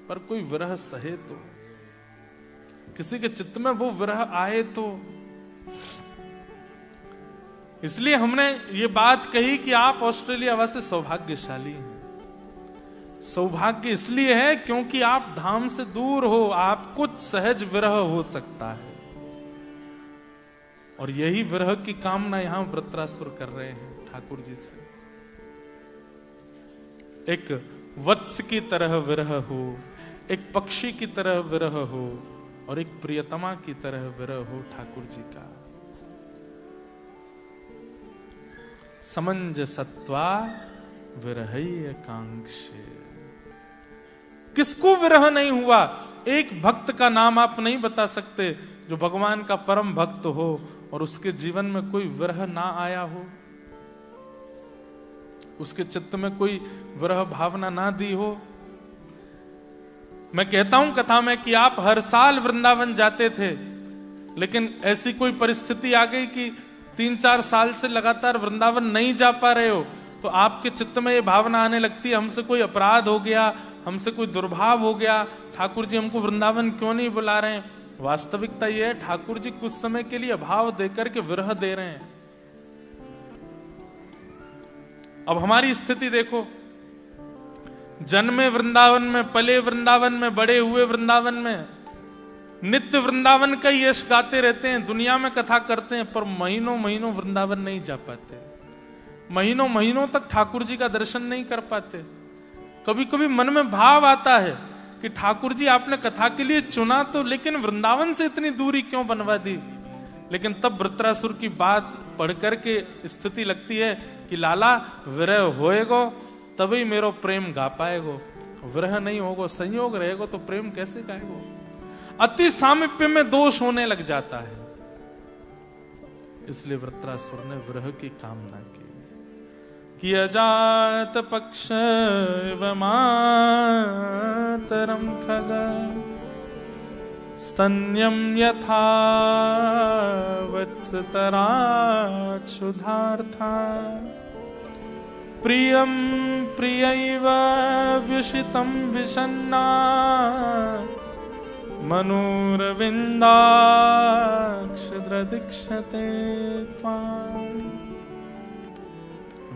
पर कोई विरह सहे तो, किसी के चित्त में वो विरह आए तो। इसलिए हमने ये बात कही कि आप ऑस्ट्रेलिया वासी सौभाग्यशाली हैं। सौभाग्य इसलिए है क्योंकि आप धाम से दूर हो, आपको सहज विरह हो सकता है। और यही विरह की कामना यहां वृत्रासुर कर रहे हैं ठाकुर जी से। एक वत्स की तरह विरह हो, एक पक्षी की तरह विरह हो, और एक प्रियतमा की तरह विरह हो ठाकुर जी का। समंजसत्वा विरहय कांक्षे। किसको विरह नहीं हुआ? एक भक्त का नाम आप नहीं बता सकते जो भगवान का परम भक्त हो और उसके जीवन में कोई विरह ना आया हो, उसके चित्त में कोई विरह भावना ना दी हो। मैं कहता हूं कथा में कि आप हर साल वृंदावन जाते थे, लेकिन ऐसी कोई परिस्थिति आ गई कि 3-4 साल से लगातार वृंदावन नहीं जा पा रहे हो, तो आपके चित्त में ये भावना आने लगती है हमसे कोई अपराध हो गया, हमसे कोई दुर्भाव हो गया, ठाकुर जी हमको वृंदावन क्यों नहीं बुला रहे हैं। वास्तविकता यह है ठाकुर जी कुछ समय के लिए अभाव देकर के विरह दे रहे हैं। अब हमारी स्थिति देखो, जन्मे वृंदावन में, पले वृंदावन में, बड़े हुए वृंदावन में, नित्य वृंदावन का यश गाते रहते हैं, दुनिया में कथा करते हैं, पर महीनों महीनों वृंदावन नहीं जा पाते, महीनों महीनों तक ठाकुर जी का दर्शन नहीं कर पाते। कभी कभी मन में भाव आता है कि ठाकुर जी आपने कथा के लिए चुना तो, लेकिन वृंदावन से इतनी दूरी क्यों बनवा दी। लेकिन तब वृत्रासुर की बात पढ़ करके स्थिति लगती है कि लाला विरह होएगो तभी मेरो प्रेम गा पाएगो, विरह नहीं होगो, संयोग रहेगो तो प्रेम कैसे गाएगो। अति सामीप्य में दोष होने लग जाता है। इसलिए वृत्रासुर ने विरह की कामना की। कि अजात पक्ष मातरम खग स्तन्यम यथा वत्सतरा क्षुधार्था प्रियम प्रियैव व्युषितं विषन्ना मनोरविन्दाक्षद्रदीक्षते त्वाम्।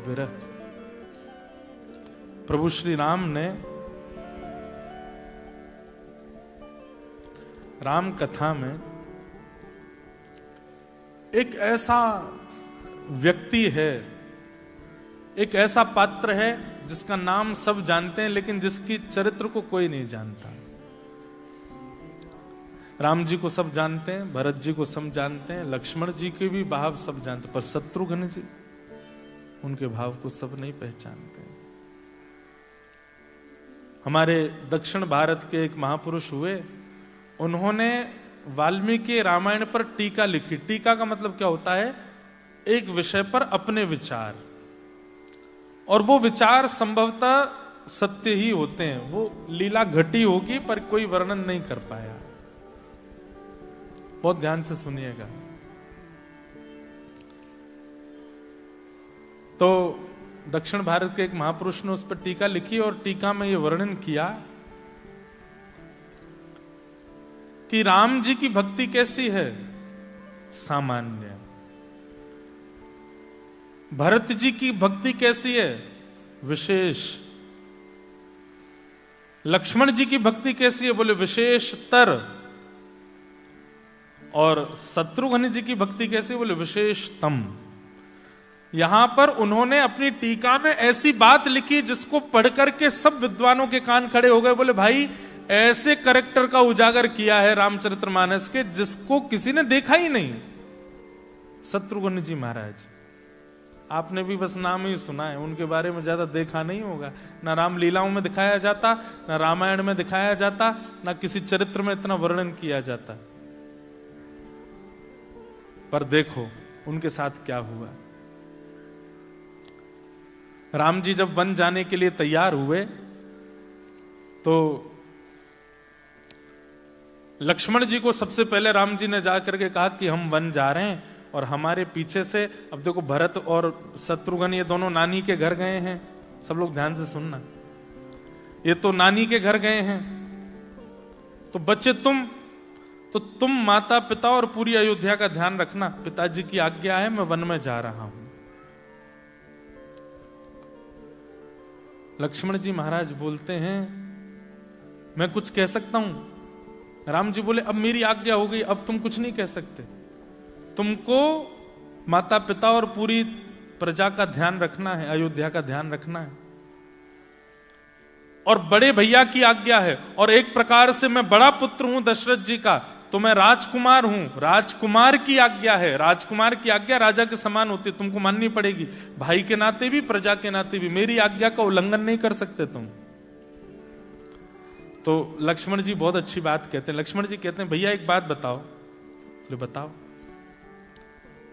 विरह। प्रभु श्री राम ने राम कथा में एक ऐसा व्यक्ति है, एक ऐसा पात्र है जिसका नाम सब जानते हैं लेकिन जिसकी चरित्र को कोई नहीं जानता। राम जी को सब जानते हैं, भरत जी को सब जानते हैं, लक्ष्मण जी के भी भाव सब जानते हैं, पर शत्रुघ्न जी उनके भाव को सब नहीं पहचानते। हमारे दक्षिण भारत के एक महापुरुष हुए, उन्होंने वाल्मीकि रामायण पर टीका लिखी। टीका का मतलब क्या होता है? एक विषय पर अपने विचार, और वो विचार संभवतः सत्य ही होते हैं। वो लीला घटी होगी पर कोई वर्णन नहीं कर पाया। बहुत ध्यान से सुनिएगा। तो दक्षिण भारत के एक महापुरुष ने उस पर टीका लिखी और टीका में यह वर्णन किया कि राम जी की भक्ति कैसी है? सामान्य। भरत जी की भक्ति कैसी है? विशेष। लक्ष्मण जी की भक्ति कैसी है? बोले विशेषतर। और शत्रुघ्न जी की भक्ति कैसी है? बोले विशेषतम। यहां पर उन्होंने अपनी टीका में ऐसी बात लिखी जिसको पढ़कर के सब विद्वानों के कान खड़े हो गए। बोले भाई, ऐसे कैरेक्टर का उजागर किया है रामचरितमानस के जिसको किसी ने देखा ही नहीं। शत्रुघ्न जी महाराज, आपने भी बस नाम ही सुना है, उनके बारे में ज्यादा देखा नहीं होगा। ना रामलीलाओं में दिखाया जाता, ना रामायण में दिखाया जाता, ना किसी चरित्र में इतना वर्णन किया जाता। पर देखो उनके साथ क्या हुआ। राम जी जब वन जाने के लिए तैयार हुए तो लक्ष्मण जी को सबसे पहले राम जी ने जाकर के कहा कि हम वन जा रहे हैं और हमारे पीछे से, अब देखो भरत और शत्रुघ्न ये दोनों नानी के घर गए हैं। सब लोग ध्यान से सुनना, ये तो नानी के घर गए हैं। तो बच्चे तुम माता पिता और पूरी अयोध्या का ध्यान रखना। पिताजी की आज्ञा है, मैं वन में जा रहा हूं। लक्ष्मण जी महाराज बोलते हैं, मैं कुछ कह सकता हूं? राम जी बोले, अब मेरी आज्ञा हो गई, अब तुम कुछ नहीं कह सकते। तुमको माता पिता और पूरी प्रजा का ध्यान रखना है, अयोध्या का ध्यान रखना है। और बड़े भैया की आज्ञा है, और एक प्रकार से मैं बड़ा पुत्र हूं दशरथ जी का, तो मैं राजकुमार हूं। राजकुमार की आज्ञा है, राजकुमार की आज्ञा राजा के समान होती है, तुमको माननी पड़ेगी। भाई के नाते भी, प्रजा के नाते भी, मेरी आज्ञा का उल्लंघन नहीं कर सकते तुम। तो लक्ष्मण जी बहुत अच्छी बात कहते हैं। लक्ष्मण जी कहते हैं, भैया एक बात बताओ। बोले बताओ।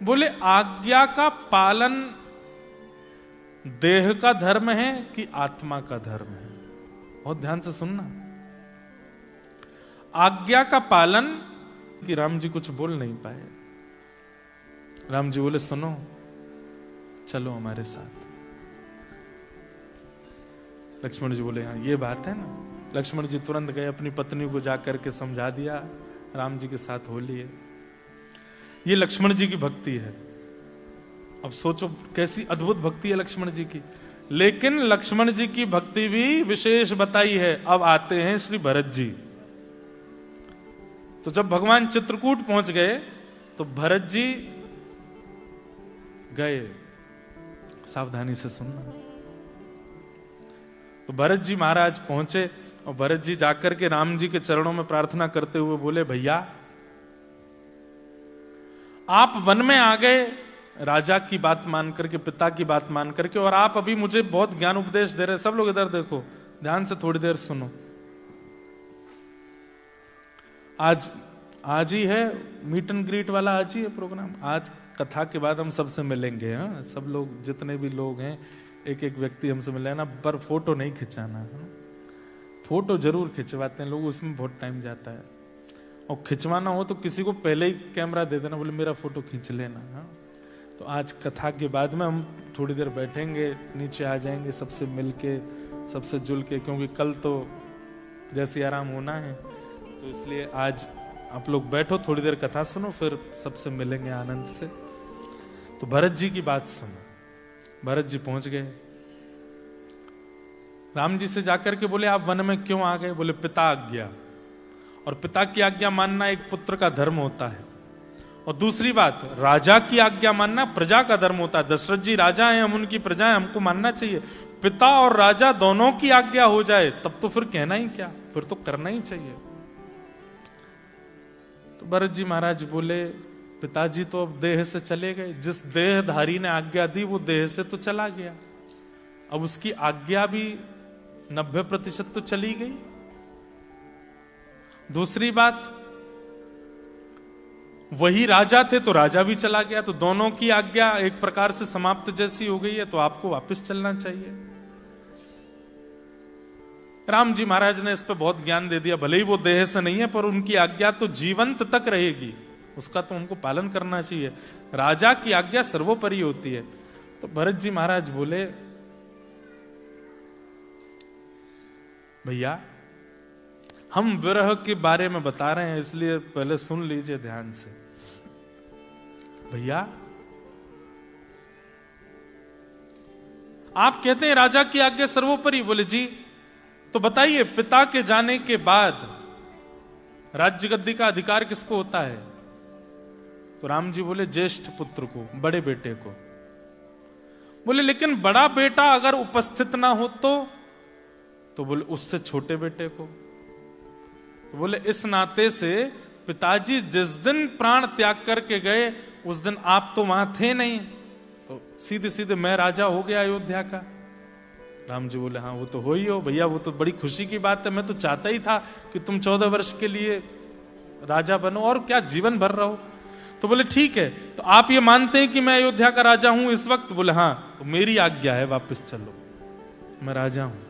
बोले आज्ञा का पालन देह का धर्म है कि आत्मा का धर्म है? बहुत ध्यान से सुनना। आज्ञा का पालन, कि राम जी कुछ बोल नहीं पाए। राम जी बोले, सुनो, चलो हमारे साथ। लक्ष्मण जी बोले, हाँ ये बात है ना। लक्ष्मण जी तुरंत गए, अपनी पत्नी को जाकर के समझा दिया, राम जी के साथ हो लिए। ये लक्ष्मण जी की भक्ति है। अब सोचो कैसी अद्भुत भक्ति है लक्ष्मण जी की। लेकिन लक्ष्मण जी की भक्ति भी विशेष बताई है। अब आते हैं श्री भरत जी। तो जब भगवान चित्रकूट पहुंच गए तो भरत जी गए। सावधानी से सुनना। तो भरत जी महाराज पहुंचे और भरत जी जाकर के राम जी के चरणों में प्रार्थना करते हुए बोले, भैया आप वन में आ गए राजा की बात मान करके, पिता की बात मान करके, और आप अभी मुझे बहुत ज्ञान उपदेश दे रहे हैं। सब लोग इधर देखो, ध्यान से थोड़ी देर सुनो। आज ही है मीट एंड ग्रीट वाला, आज ही है प्रोग्राम। आज कथा के बाद हम सबसे मिलेंगे। हाँ, सब लोग जितने भी लोग हैं, एक एक व्यक्ति हमसे मिले ना, पर फोटो नहीं खिंचाना। हाँ? फोटो जरूर खिंचवाते हैं लोग, उसमें बहुत टाइम जाता है। और खिंचवाना हो तो किसी को पहले ही कैमरा दे देना, बोले मेरा फोटो खींच लेना। हाँ? तो आज कथा के बाद में हम थोड़ी देर बैठेंगे, नीचे आ जाएंगे सबसे मिलके, सबसे जुल के, क्योंकि कल तो जैसे आराम होना है। तो इसलिए आज आप लोग बैठो, थोड़ी देर कथा सुनो, फिर सबसे मिलेंगे आनंद से। तो भरत जी की बात सुनो। भरत जी पहुंच गए, राम जी से जाकर के बोले, आप वन में क्यों आ गए? बोले पिता आज्ञा। और पिता की आज्ञा मानना एक पुत्र का धर्म होता है। और दूसरी बात, राजा की आज्ञा मानना प्रजा का धर्म होता है। दशरथ जी राजा हैं, हम उनकी प्रजा हैं, हमको मानना चाहिए। पिता और राजा दोनों की आज्ञा हो जाए तब तो फिर कहना ही क्या, फिर तो करना ही चाहिए। तो भरत जी महाराज बोले, पिताजी तो अब देह से चले गए, जिस देहधारी ने आज्ञा दी वो देह से तो चला गया, अब उसकी आज्ञा भी 90% तो चली गई। दूसरी बात, वही राजा थे तो राजा भी चला गया, तो दोनों की आज्ञा एक प्रकार से समाप्त जैसी हो गई है, तो आपको वापस चलना चाहिए। राम जी महाराज ने इस पे बहुत ज्ञान दे दिया, भले ही वो देह से नहीं है पर उनकी आज्ञा तो जीवंत तक रहेगी, उसका तो उनको पालन करना चाहिए। राजा की आज्ञा सर्वोपरि होती है। तो भरत जी महाराज बोले, भैया हम विरह के बारे में बता रहे हैं, इसलिए पहले सुन लीजिए ध्यान से। भैया आप कहते हैं राजा की आज्ञा सर्वोपरि, बोले जी तो बताइए पिता के जाने के बाद राज्य गद्दी का अधिकार किसको होता है? तो राम जी बोले ज्येष्ठ पुत्र को, बड़े बेटे को। बोले लेकिन बड़ा बेटा अगर उपस्थित ना हो तो बोले उससे छोटे बेटे को। तो बोले इस नाते से पिताजी जिस दिन प्राण त्याग करके गए उस दिन आप तो वहां थे नहीं, तो सीधे सीधे मैं राजा हो गया अयोध्या का। राम जी बोले हाँ वो तो हो ही हो भैया, वो तो बड़ी खुशी की बात है, मैं तो चाहता ही था कि तुम 14 वर्ष के लिए राजा बनो और क्या जीवन भर रहो। तो बोले ठीक है, तो आप ये मानते हैं कि मैं अयोध्या का राजा हूं इस वक्त? बोले हाँ, तो मेरी आज्ञा है वापस चलो, मैं राजा हूं।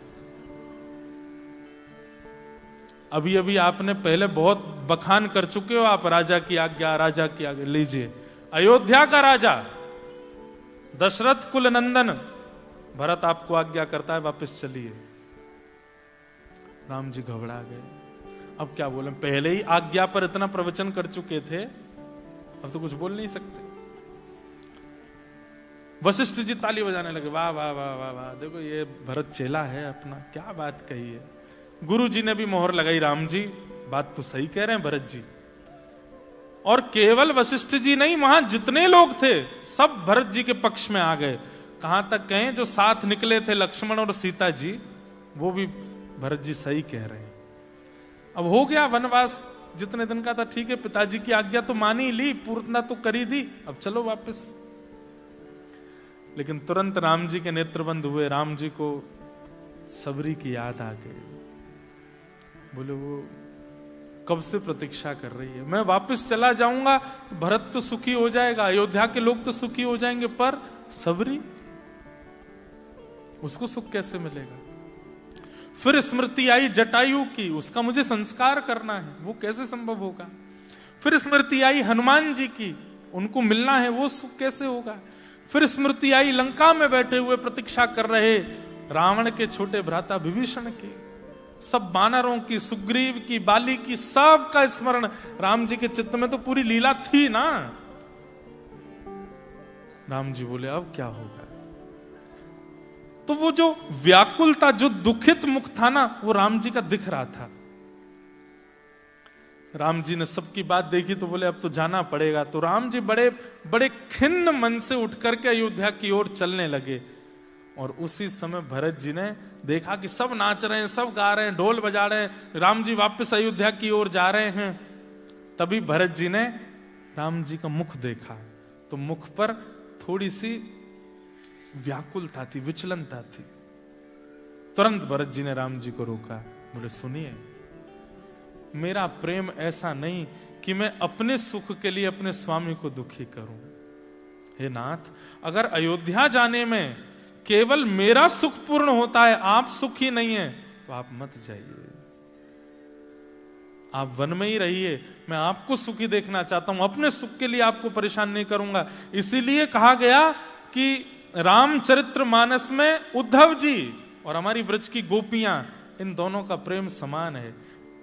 अभी अभी आपने पहले बहुत बखान कर चुके हो, आप राजा की आज्ञा, राजा की आज्ञा। लीजिए अयोध्या का राजा दशरथ कुल नंदन भरत आपको आज्ञा करता है, वापस चलिए। राम जी घबरा गए, अब क्या बोले, पहले ही आज्ञा पर इतना प्रवचन कर चुके थे, अब तो कुछ बोल नहीं सकते। वशिष्ठ जी ताली बजाने लगे, वाह वाह वाह वाह वाह, देखो ये भरत चेला है अपना, क्या बात कही है। गुरु जी ने भी मोहर लगाई, राम जी बात तो सही कह रहे हैं भरत जी। और केवल वशिष्ठ जी नहीं, वहां जितने लोग थे सब भरत जी के पक्ष में आ गए। कहां तक कहें जो साथ निकले थे लक्ष्मण और सीता जी, वो भी भरत जी सही कह रहे हैं। अब हो गया वनवास जितने दिन का था, ठीक है, पिताजी की आज्ञा तो मानी ली, पूर्णता तो करी दी, अब चलो वापस। लेकिन तुरंत राम जी के नेत्र बंद हुए, राम जी को सबरी की याद आ गई। बोले वो कब से प्रतीक्षा कर रही है, मैं वापस चला जाऊंगा भरत तो सुखी हो जाएगा, अयोध्या के लोग तो सुखी हो जाएंगे, पर सबरी उसको सुख कैसे मिलेगा? फिर स्मृति आई जटायु की, उसका मुझे संस्कार करना है, वो कैसे संभव होगा? फिर स्मृति आई हनुमान जी की, उनको मिलना है, वो सुख कैसे होगा? फिर स्मृति आई लंका में बैठे हुए प्रतीक्षा कर रहे रावण के छोटे भ्राता विभीषण की, सब बानरों की, सुग्रीव की, बाली की, सब का स्मरण राम जी के चित्त में तो पूरी लीला थी ना। राम जी बोले अब क्या होगा? तो वो जो व्याकुलता, जो दुखित मुख था ना, वो राम जी का दिख रहा था। राम जी ने सबकी बात देखी तो बोले अब तो जाना पड़ेगा। तो राम जी बड़े बड़े खिन्न मन से उठ करके अयोध्या की ओर चलने लगे। और उसी समय भरत जी ने देखा कि सब नाच रहे हैं, सब गा रहे हैं, ढोल बजा रहे हैं, राम जी वापस अयोध्या की ओर जा रहे हैं। तभी भरत जी ने राम जी का मुख देखा, तो मुख पर थोड़ी सी व्याकुलता थी, विचलनता थी। तुरंत भरत जी ने राम जी को रोका, बोले सुनिए, मेरा प्रेम ऐसा नहीं कि मैं अपने सुख के लिए अपने स्वामी को दुखी करूं। हे नाथ, अगर अयोध्या जाने में केवल मेरा सुख पूर्ण होता है, आप सुखी नहीं है, तो आप मत जाइए, आप वन में ही रहिए। मैं आपको सुखी देखना चाहता हूं, अपने सुख के लिए आपको परेशान नहीं करूंगा। इसीलिए कहा गया कि रामचरित्र मानस में उद्धव जी और हमारी ब्रज की गोपियां, इन दोनों का प्रेम समान है।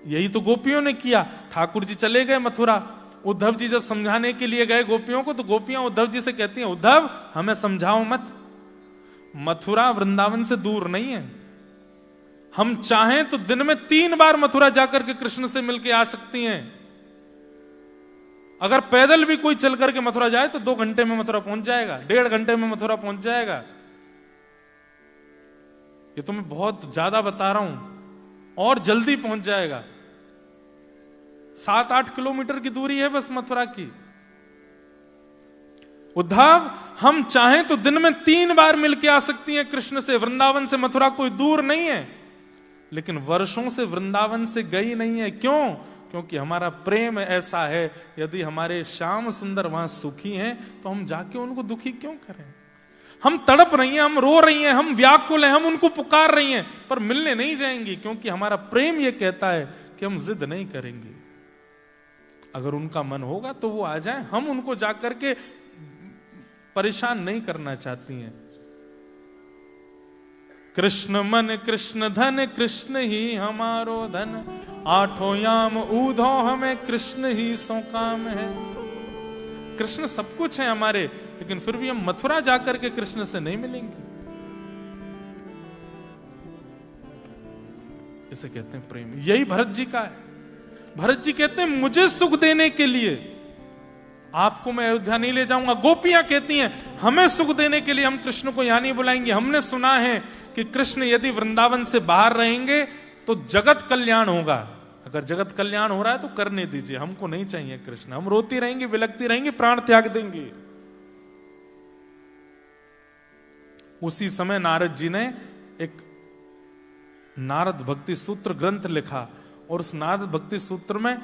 यही तो गोपियों ने किया। ठाकुर जी चले गए मथुरा, उद्धव जी जब समझाने के लिए गए गोपियों को, तो गोपियां उद्धव जी से कहती हैं, उद्धव हमें समझाओ मत, मथुरा वृंदावन से दूर नहीं है, हम चाहें तो दिन में 3 बार मथुरा जाकर के कृष्ण से मिलके आ सकती हैं। अगर पैदल भी कोई चल करके मथुरा जाए तो 2 घंटे में मथुरा पहुंच जाएगा, 1.5 घंटे में मथुरा पहुंच जाएगा। ये तो मैं बहुत ज्यादा बता रहा हूं, और जल्दी पहुंच जाएगा। 7-8 किलोमीटर की दूरी है बस मथुरा की। उद्धव, हम चाहें तो दिन में 3 बार मिलके आ सकती हैं कृष्ण से। वृंदावन से मथुरा कोई दूर नहीं है, लेकिन वर्षों से वृंदावन से गई नहीं है। क्यों? क्योंकि हमारा प्रेम ऐसा है, यदि हमारे श्याम सुंदर वहां सुखी हैं तो हम जाके उनको दुखी क्यों करें? हम तड़प रही हैं, हम रो रही हैं, हम व्याकुल हैं, हम उनको पुकार रही हैं, पर मिलने नहीं जाएंगी, क्योंकि हमारा प्रेम यह कहता है कि हम जिद नहीं करेंगे। अगर उनका मन होगा तो वो आ जाएं, हम उनको जाकर के परेशान नहीं करना चाहती हैं। कृष्ण मन कृष्ण धन, कृष्ण ही हमारो धन, 8 याम ऊधो हमें कृष्ण ही सो काम है। कृष्ण सब कुछ है हमारे, लेकिन फिर भी हम मथुरा जाकर के कृष्ण से नहीं मिलेंगे। इसे कहते हैं प्रेम। यही भरत जी का है। भरत जी कहते हैं मुझे सुख देने के लिए आपको मैं अयोध्या नहीं ले जाऊंगा। गोपियां कहती हैं हमें सुख देने के लिए हम कृष्ण को यहां नहीं बुलाएंगे। हमने सुना है कि कृष्ण यदि वृंदावन से बाहर रहेंगे तो जगत कल्याण होगा। अगर जगत कल्याण हो रहा है तो करने दीजिए, हमको नहीं चाहिए कृष्ण। हम रोती रहेंगे, बिलखती रहेंगे, प्राण त्याग देंगे। उसी समय नारद जी ने एक नारद भक्ति सूत्र ग्रंथ लिखा, और उस नारद भक्ति सूत्र में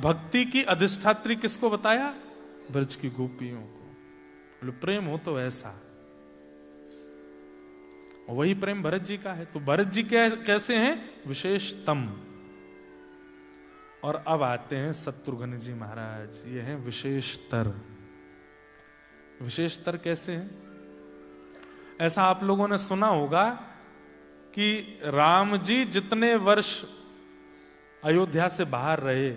भक्ति की अधिष्ठात्री किसको बताया? ब्रज की गोपियों को। बोले प्रेम हो तो ऐसा, वही प्रेम भरत जी का है। तो भरत जी कैसे हैं? विशेषतम। और अब आते हैं शत्रुघ्न जी महाराज, ये हैं विशेषतर। विशेषतर कैसे हैं? ऐसा आप लोगों ने सुना होगा कि राम जी जितने वर्ष अयोध्या से बाहर रहे,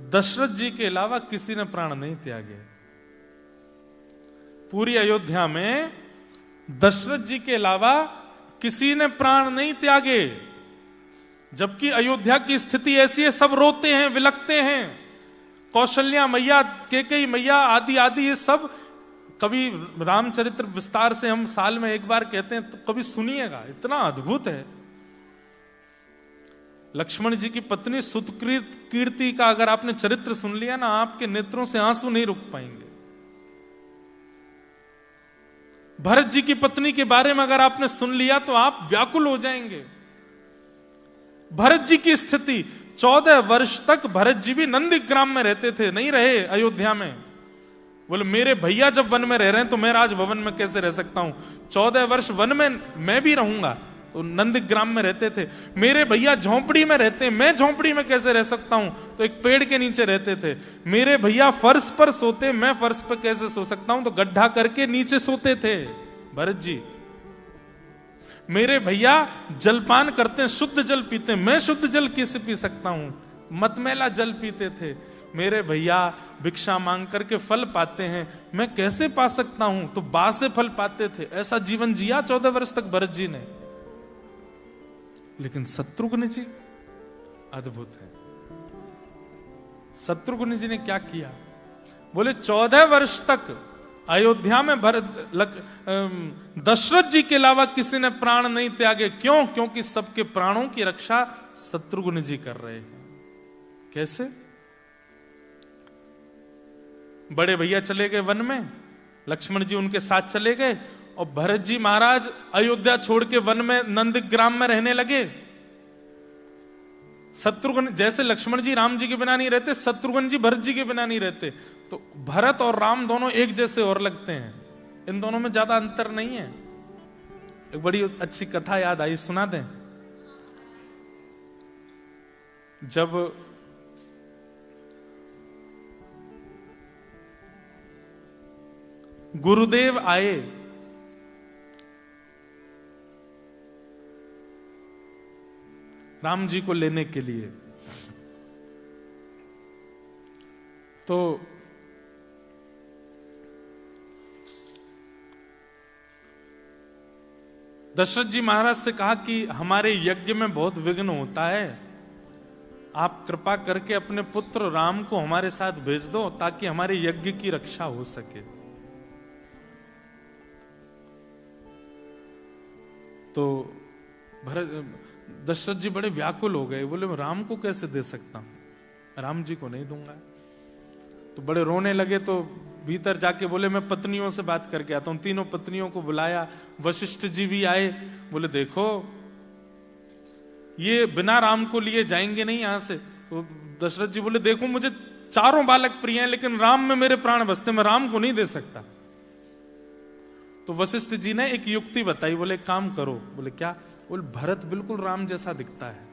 दशरथ जी के अलावा किसी ने प्राण नहीं त्यागे। पूरी अयोध्या में दशरथ जी के अलावा किसी ने प्राण नहीं त्यागे, जबकि अयोध्या की स्थिति ऐसी है, सब रोते हैं, विलखते हैं। कौशल्या मैया, कैकेयी मैया आदि आदि, ये सब कभी रामचरित्र विस्तार से हम साल में एक बार कहते हैं, तो कभी सुनिएगा, इतना अद्भुत है। लक्ष्मण जी की पत्नी सुतकीर्ति का अगर आपने चरित्र सुन लिया ना, आपके नेत्रों से आंसू नहीं रुक पाएंगे। भरत जी की पत्नी के बारे में अगर आपने सुन लिया तो आप व्याकुल हो जाएंगे। भरत जी की स्थिति, 14 वर्ष तक भरत जी भी नंदीग्राम में रहते थे, नहीं रहे अयोध्या में। बोले मेरे भैया जब वन में रह रहे हैं तो मैं राजभवन में कैसे रह सकता हूं? 14 वर्ष वन में मैं भी रहूंगा। तो नंदीग्राम में रहते थे। मेरे भैया झोंपड़ी में रहते हैं, मैं झोंपड़ी में कैसे रह सकता हूं? तो एक पेड़ के नीचे रहते थे। मेरे भैया फर्श पर सोते, मैं फर्श पर कैसे सो सकता हूं? तो गड्ढा करके नीचे सोते थे भरत जी। मेरे भैया जलपान करते हैं, शुद्ध जल पीते हैं, मैं शुद्ध जल कैसे पी सकता हूं? मतमेला जल पीते थे। मेरे भैया भिक्षा मांग करके फल पाते हैं, मैं कैसे पा सकता हूं? तो बासे फल पाते थे। ऐसा जीवन जिया 14 वर्ष तक भरत जी ने। लेकिन शत्रुघ्न जी अद्भुत है। शत्रुघ्न जी ने क्या किया? बोले 14 वर्ष तक अयोध्या में दशरथ जी के अलावा किसी ने प्राण नहीं त्यागे। क्यों? क्योंकि सबके प्राणों की रक्षा शत्रुघ्न जी कर रहे हैं। कैसे? बड़े भैया चले गए वन में, लक्ष्मण जी उनके साथ चले गए, और भरत जी महाराज अयोध्या छोड़ के वन में नंदग्राम में रहने लगे। शत्रुघ्न, जैसे लक्ष्मण जी राम जी के बिना नहीं रहते, शत्रुघ्न जी भरत जी के बिना नहीं रहते। तो भरत और राम दोनों एक जैसे और लगते हैं, इन दोनों में ज्यादा अंतर नहीं है। एक बड़ी अच्छी कथा याद आई, सुना दें। जब गुरुदेव आए राम जी को लेने के लिए, तो दशरथ जी महाराज से कहा कि हमारे यज्ञ में बहुत विघ्न होता है, आप कृपा करके अपने पुत्र राम को हमारे साथ भेज दो ताकि हमारे यज्ञ की रक्षा हो सके। तो दशरथ जी बड़े व्याकुल हो गए, बोले मैं राम को कैसे दे सकता हूं, राम जी को नहीं दूंगा। तो बड़े रोने लगे। तो भीतर जाके बोले मैं पत्नियों से बात करके आता हूं। तीनों पत्नियों को बुलाया, वशिष्ठ जी भी आए। बोले देखो ये बिना राम को लिए जाएंगे नहीं यहां से। तो दशरथ जी बोले देखो मुझे चारों बालक प्रिय हैं लेकिन राम में मेरे प्राण बसते, मैं राम को नहीं दे सकता। तो वशिष्ठ जी ने एक युक्ति बताई, बोले काम करो। बोले क्या? बोले भरत बिल्कुल राम जैसा दिखता है,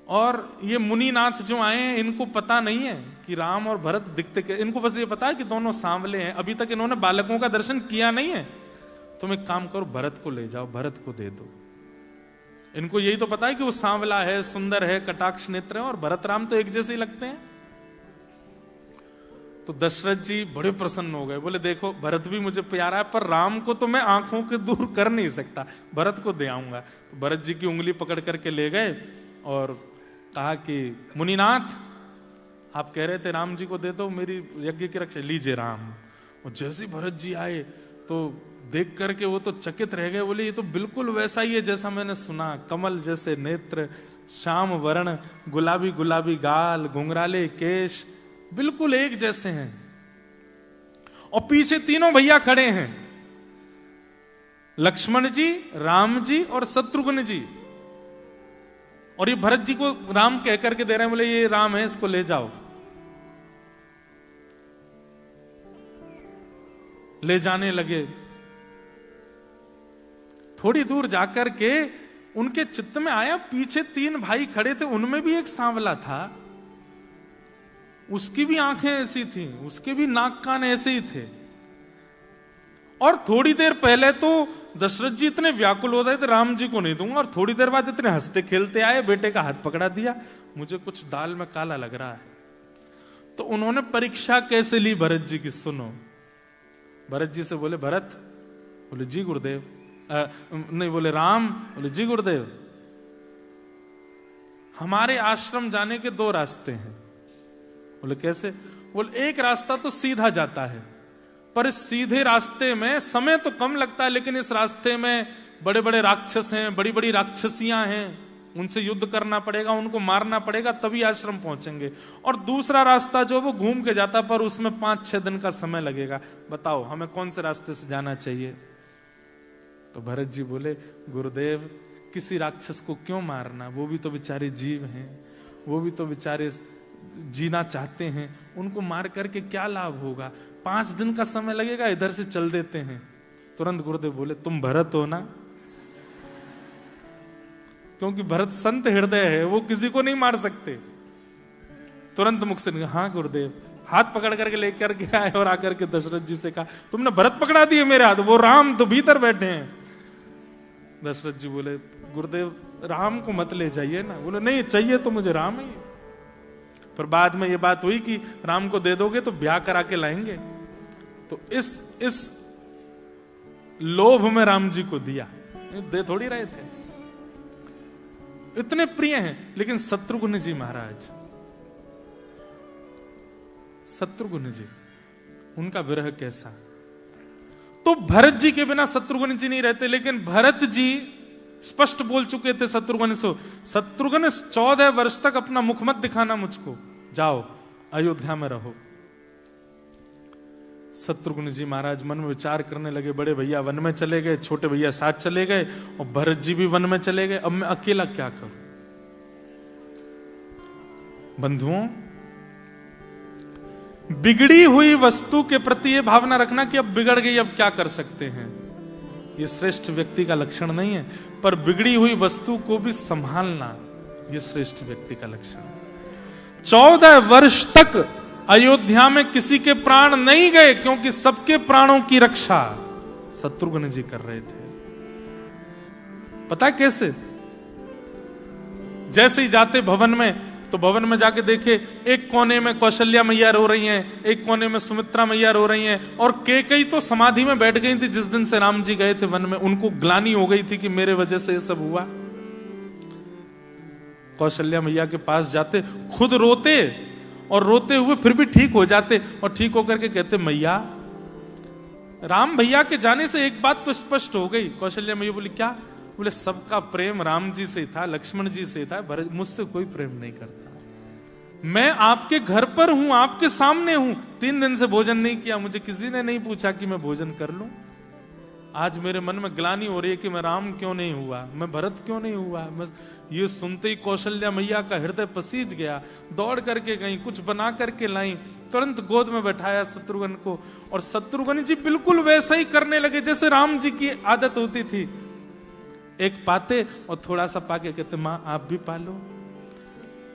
और ये मुनिनाथ जो आए हैं इनको पता नहीं है कि राम और भरत दिखते क्या, इनको बस ये पता है कि दोनों सांवले हैं, अभी तक इन्होंने बालकों का दर्शन किया नहीं है। तुम एक काम करो, भरत को ले जाओ, भरत को दे दो। इनको यही तो पता है कि वो सांवला है, सुंदर है, कटाक्ष नेत्र है, और भरत राम तो एक जैसे ही लगते हैं। तो दशरथ जी बड़े प्रसन्न हो गए, बोले देखो भरत भी मुझे प्यारा है पर राम को तो मैं आंखों के दूर कर नहीं सकता, भरत को दे आऊंगा। तो भरत जी की उंगली पकड़ करके ले गए और कहा कि मुनिनाथ आप कह रहे थे राम जी को दे दो मेरी यज्ञ की रक्षा, लीजिए राम। और जैसे भरत जी आए तो देख करके वो तो चकित रह गए, बोले ये तो बिल्कुल वैसा ही है जैसा मैंने सुना, कमल जैसे नेत्र, श्याम वर्ण, गुलाबी गुलाबी गाल, घुंघराले केश, बिल्कुल एक जैसे हैं। और पीछे तीनों भैया खड़े हैं, लक्ष्मण जी, राम जी और शत्रुघ्न जी। और ये भरत जी को राम कह करके दे रहे हैं, बोले ये राम है, इसको ले जाओ। ले जाने लगे। थोड़ी दूर जाकर के उनके चित्त में आया पीछे तीन भाई खड़े थे, उनमें भी एक सांवला था, उसकी भी आंखें ऐसी थी, उसके भी नाक कान ऐसे ही थे। और थोड़ी देर पहले तो दशरथ जी इतने व्याकुल हो रहे थे राम जी को नहीं दूंगा, और थोड़ी देर बाद इतने हंसते खेलते आए, बेटे का हाथ पकड़ा दिया, मुझे कुछ दाल में काला लग रहा है। तो उन्होंने परीक्षा कैसे ली भरत जी की, सुनो। भरत जी से बोले भरत, बोले जी गुरुदेव, नहीं बोले राम, बोले जी गुरुदेव। हमारे आश्रम जाने के दो रास्ते हैं। बोले कैसे? बोले एक रास्ता तो सीधा जाता है, पर इस सीधे रास्ते में समय तो कम लगता है, लेकिन इस रास्ते में बड़े बड़े राक्षस हैं, बड़ी बड़ी राक्षसियां हैं, उनसे युद्ध करना पड़ेगा, उनको मारना पड़ेगा, तभी आश्रम पहुंचेंगे। और दूसरा रास्ता जो वो घूम के जाता, पर उसमें 5-6 दिन का समय लगेगा। बताओ हमें कौन से रास्ते से जाना चाहिए? तो भरत जी बोले गुरुदेव किसी राक्षस को क्यों मारना, वो भी तो बेचारे जीव हैं, वो भी तो बेचारे जीना चाहते हैं, उनको मार करके क्या लाभ होगा, 5 दिन का समय लगेगा, इधर से चल देते हैं। तुरंत गुरुदेव बोले तुम भरत हो ना? क्योंकि भरत संत हृदय है, वो किसी को नहीं मार सकते। तुरंत मुख से हाँ गुरुदेव, हाथ पकड़ करके लेकर के आए और आकर के दशरथ जी से कहा तुमने भरत पकड़ा दिए मेरे हाथ, वो राम तो भीतर बैठे हैं। दशरथ जी बोले गुरुदेव राम को मत ले जाइए ना। बोले नहीं चाहिए तो मुझे राम ही। पर बाद में ये बात हुई कि राम को दे दोगे तो ब्याह करा के लाएंगे, तो इस लोभ में राम जी को दिया, दे थोड़ी रहे थे, इतने प्रिय हैं। लेकिन शत्रुघ्न जी महाराज, शत्रुघ्न जी, उनका विरह कैसा। तो भरत जी के बिना शत्रुघ्न जी नहीं रहते, लेकिन भरत जी स्पष्ट बोल चुके थे शत्रुघ्न से, शत्रुघ्न 14 वर्ष तक अपना मुख मत दिखाना मुझको, जाओ अयोध्या में रहो। शत्रुघ्न जी महाराज मन में विचार करने लगे, बड़े भैया वन में चले गए, छोटे भैया साथ चले गए, और भरत जी भी वन में चले गए, अब मैं अकेला क्या करूं। बंधुओं, बिगड़ी हुई वस्तु के प्रति यह भावना रखना कि अब बिगड़ गई, अब क्या कर सकते हैं, यह श्रेष्ठ व्यक्ति का लक्षण नहीं है। पर बिगड़ी हुई वस्तु को भी संभालना यह श्रेष्ठ व्यक्ति का लक्षण है। 14 वर्ष तक अयोध्या में किसी के प्राण नहीं गए, क्योंकि सबके प्राणों की रक्षा शत्रुघ्न जी कर रहे थे। पता कैसे? जैसे ही जाते भवन में तो भवन में जाके देखे, एक कोने में कौशल्या मैया रो रही हैं, एक कोने में सुमित्रा मैया रो रही हैं, और कैकेयी तो समाधि में बैठ गई थी। जिस दिन से राम जी गए थे वन में, उनको ग्लानि हो गई थी कि मेरे वजह से ये सब हुआ। कौशल्या मैया के पास जाते, खुद रोते, और रोते हुए फिर भी ठीक हो जाते, और ठीक होकर के कहते, मैया राम भैया के जाने से एक बात तो स्पष्ट हो गई। कौशल्या मैया बोली, क्या? बोले, सबका प्रेम राम जी से था, लक्ष्मण जी से था, मुझसे कोई प्रेम नहीं करता। मैं आपके घर पर हूं, आपके सामने हूं, 3 दिन से भोजन नहीं किया, मुझे किसी ने नहीं पूछा कि मैं भोजन कर लूं। आज मेरे मन में ग्लानि हो रही है कि मैं राम क्यों नहीं हुआ, मैं भरत क्यों नहीं हुआ। मैं ये सुनते ही कौशल्या मैया का हृदय पसीज गया, दौड़ करके गई, कुछ बना करके लाई, तुरंत गोद में बैठाया शत्रुघ्न को, और शत्रुघ्न जी बिल्कुल वैसा ही करने लगे जैसे राम जी की आदत होती थी। एक पाते और थोड़ा सा पाके कहते, मां आप भी पालो।